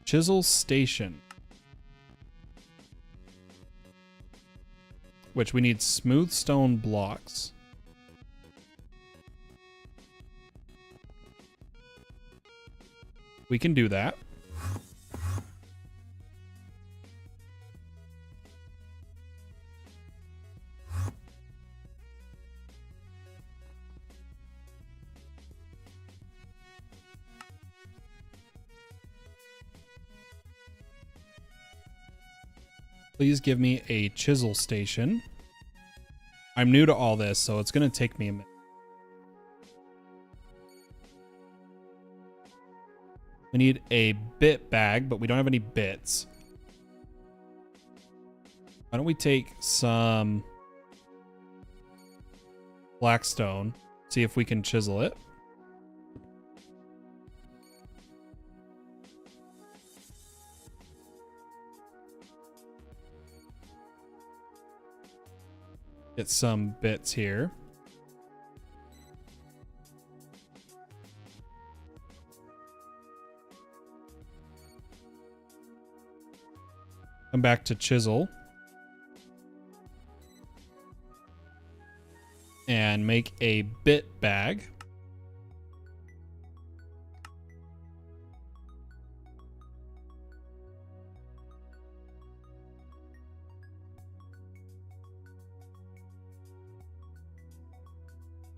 A: Chisel station. Which we need smooth stone blocks. We can do that. Please give me a chisel station. I'm new to all this, so it's going to take me a minute. We need a bit bag, but we don't have any bits. Why don't we take some blackstone, see if we can chisel it. Get some bits here. Come back to chisel. And make a bit bag.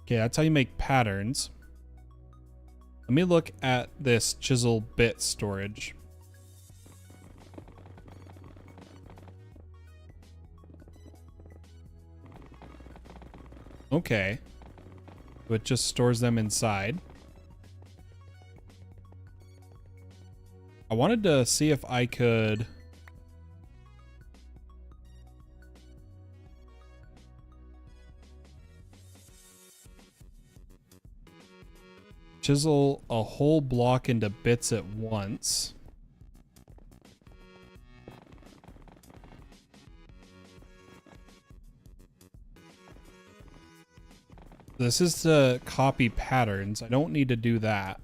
A: Okay, that's how you make patterns. Let me look at this chisel bit storage. Okay. So it just stores them inside. I wanted to see if I could chisel a whole block into bits at once. This is to copy patterns. I don't need to do that.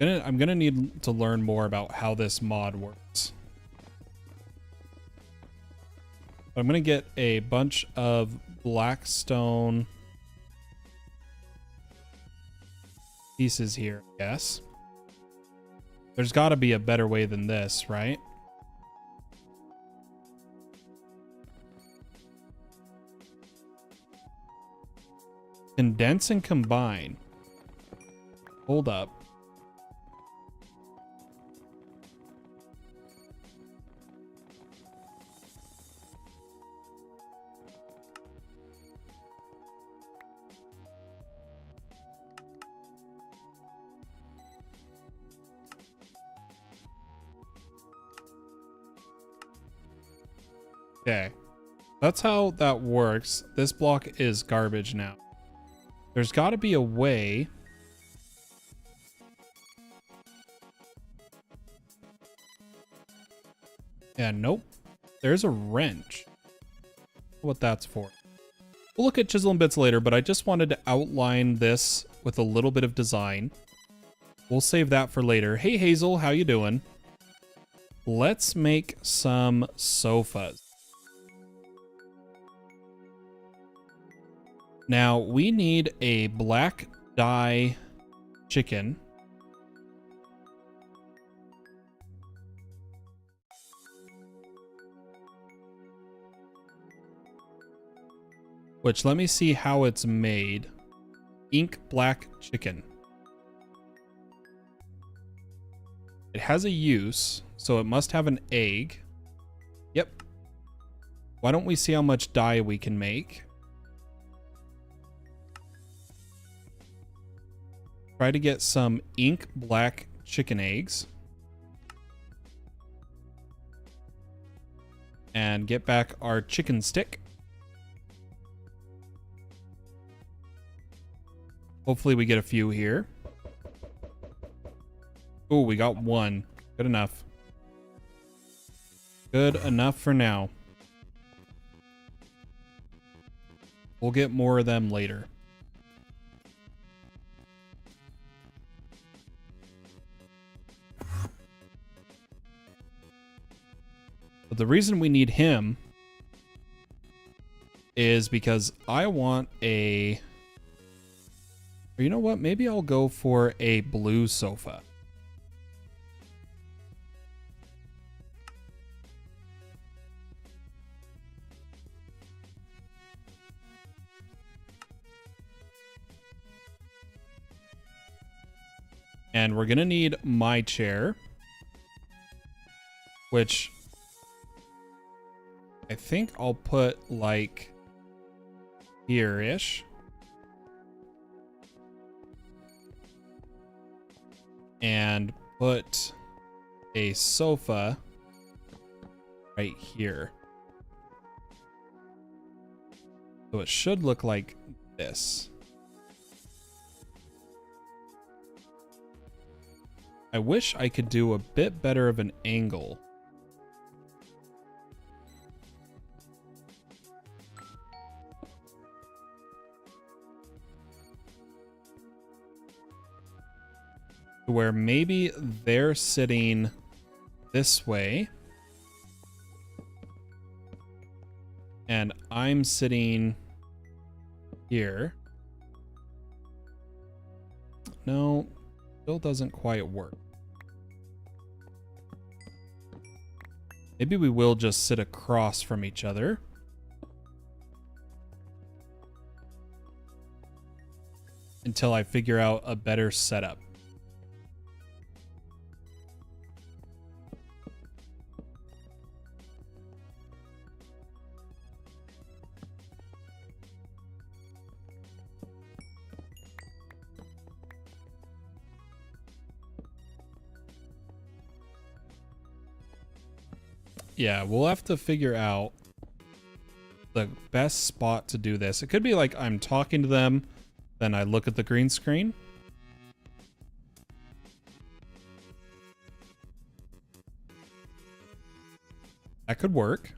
A: I'm gonna need to learn more about how this mod works. I'm gonna get a bunch of blackstone pieces here, I guess. There's got to be a better way than this, right? Condense and combine. Hold up. Okay. That's how that works. This block is garbage now. There's got to be a way. Yeah, nope. There's a wrench. What that's for. We'll look at chisel and bits later, but I just wanted to outline this with a little bit of design. We'll save that for later. Hey Hazel, how you doing? Let's make some sofas. Now, we need a black dye chicken. Which, let me see how it's made. Ink black chicken. It has a use, so it must have an egg. Yep. Why don't we see how much dye we can make? Try to get some ink black chicken eggs. And get back our chicken stick. Hopefully we get a few here. Oh, we got one. Good enough. Good enough for now. We'll get more of them later. But the reason we need him is because I want a... Or you know what? Maybe I'll go for a blue sofa. And we're going to need my chair, which I think I'll put like here-ish. And put a sofa right here. So it should look like this. I wish I could do a bit better of an angle. Where maybe they're sitting this way and I'm sitting here. No, still doesn't quite work. Maybe we will just sit across from each other. Until I figure out a better setup. Yeah, we'll have to figure out the best spot to do this. It could be like I'm talking to them, then I look at the green screen. That could work.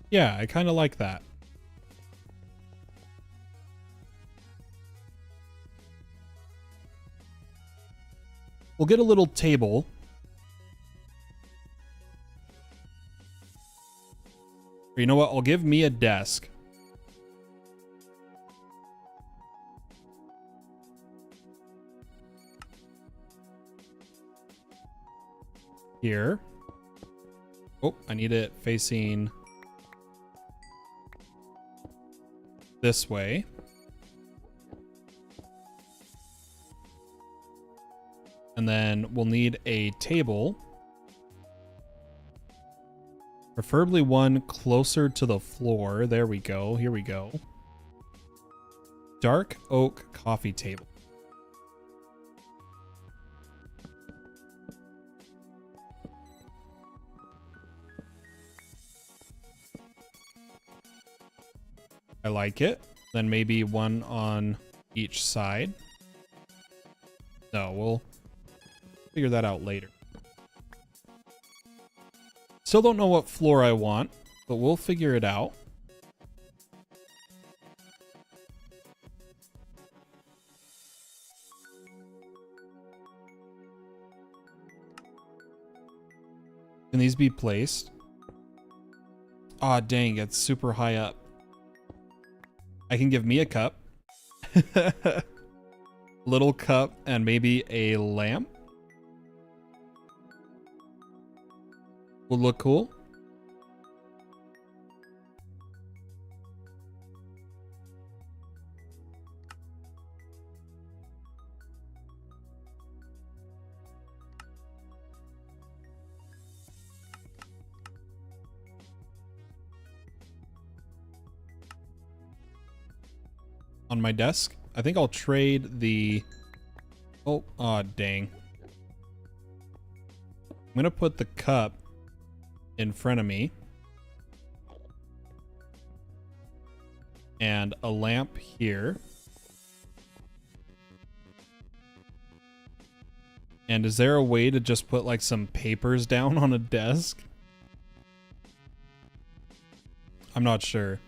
A: Yeah, I kind of like that. We'll get a little table. Or you know what? I'll give me a desk. Here. Oh, I need it facing this way. And then we'll need a table Preferably one closer to the floor. There we go. Here we go. Dark oak coffee table. I like it. Then maybe one on each side. No, we'll figure that out later. Still don't know what floor I want, but we'll figure it out. Can these be placed? Aw, dang, it's super high up. I can give me a cup. Little cup and maybe a lamp. Will look cool. On my desk, I think I'll trade the... Oh, aw, dang. I'm gonna put the cup in front of me. And a lamp here. And is there a way to just put like some papers down on a desk? I'm not sure.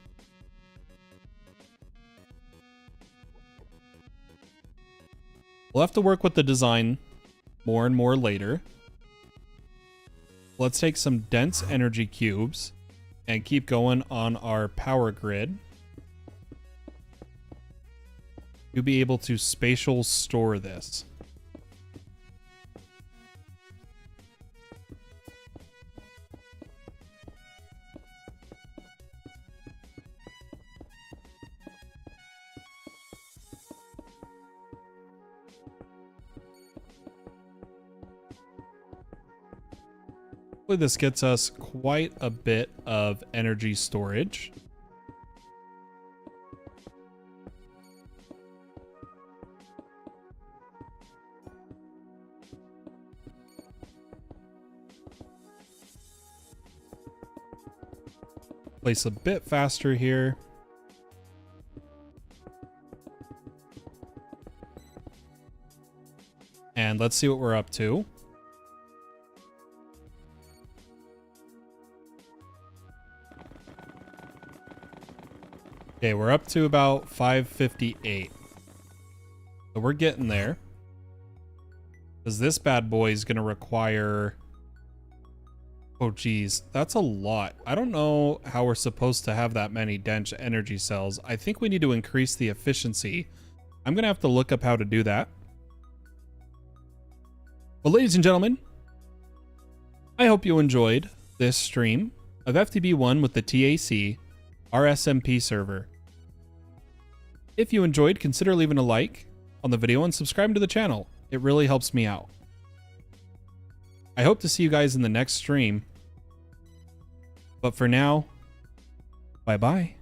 A: We'll have to work with the design more and more later. Let's take some dense energy cubes and keep going on our power grid. You'll be able to spatial store this. Hopefully this gets us quite a bit of energy storage. Place a bit faster here. And let's see what we're up to. Okay, we're up to about 558. So we're getting there. Because this bad boy is going to require... Oh, geez. That's a lot. I don't know how we're supposed to have that many dense energy cells. I think we need to increase the efficiency. I'm going to have to look up how to do that. Well, ladies and gentlemen, I hope you enjoyed this stream of FTB One with the T.A.C. our SMP server. If you enjoyed, consider leaving a like on the video and subscribing to the channel. It really helps me out. I hope to see you guys in the next stream. But for now, bye-bye.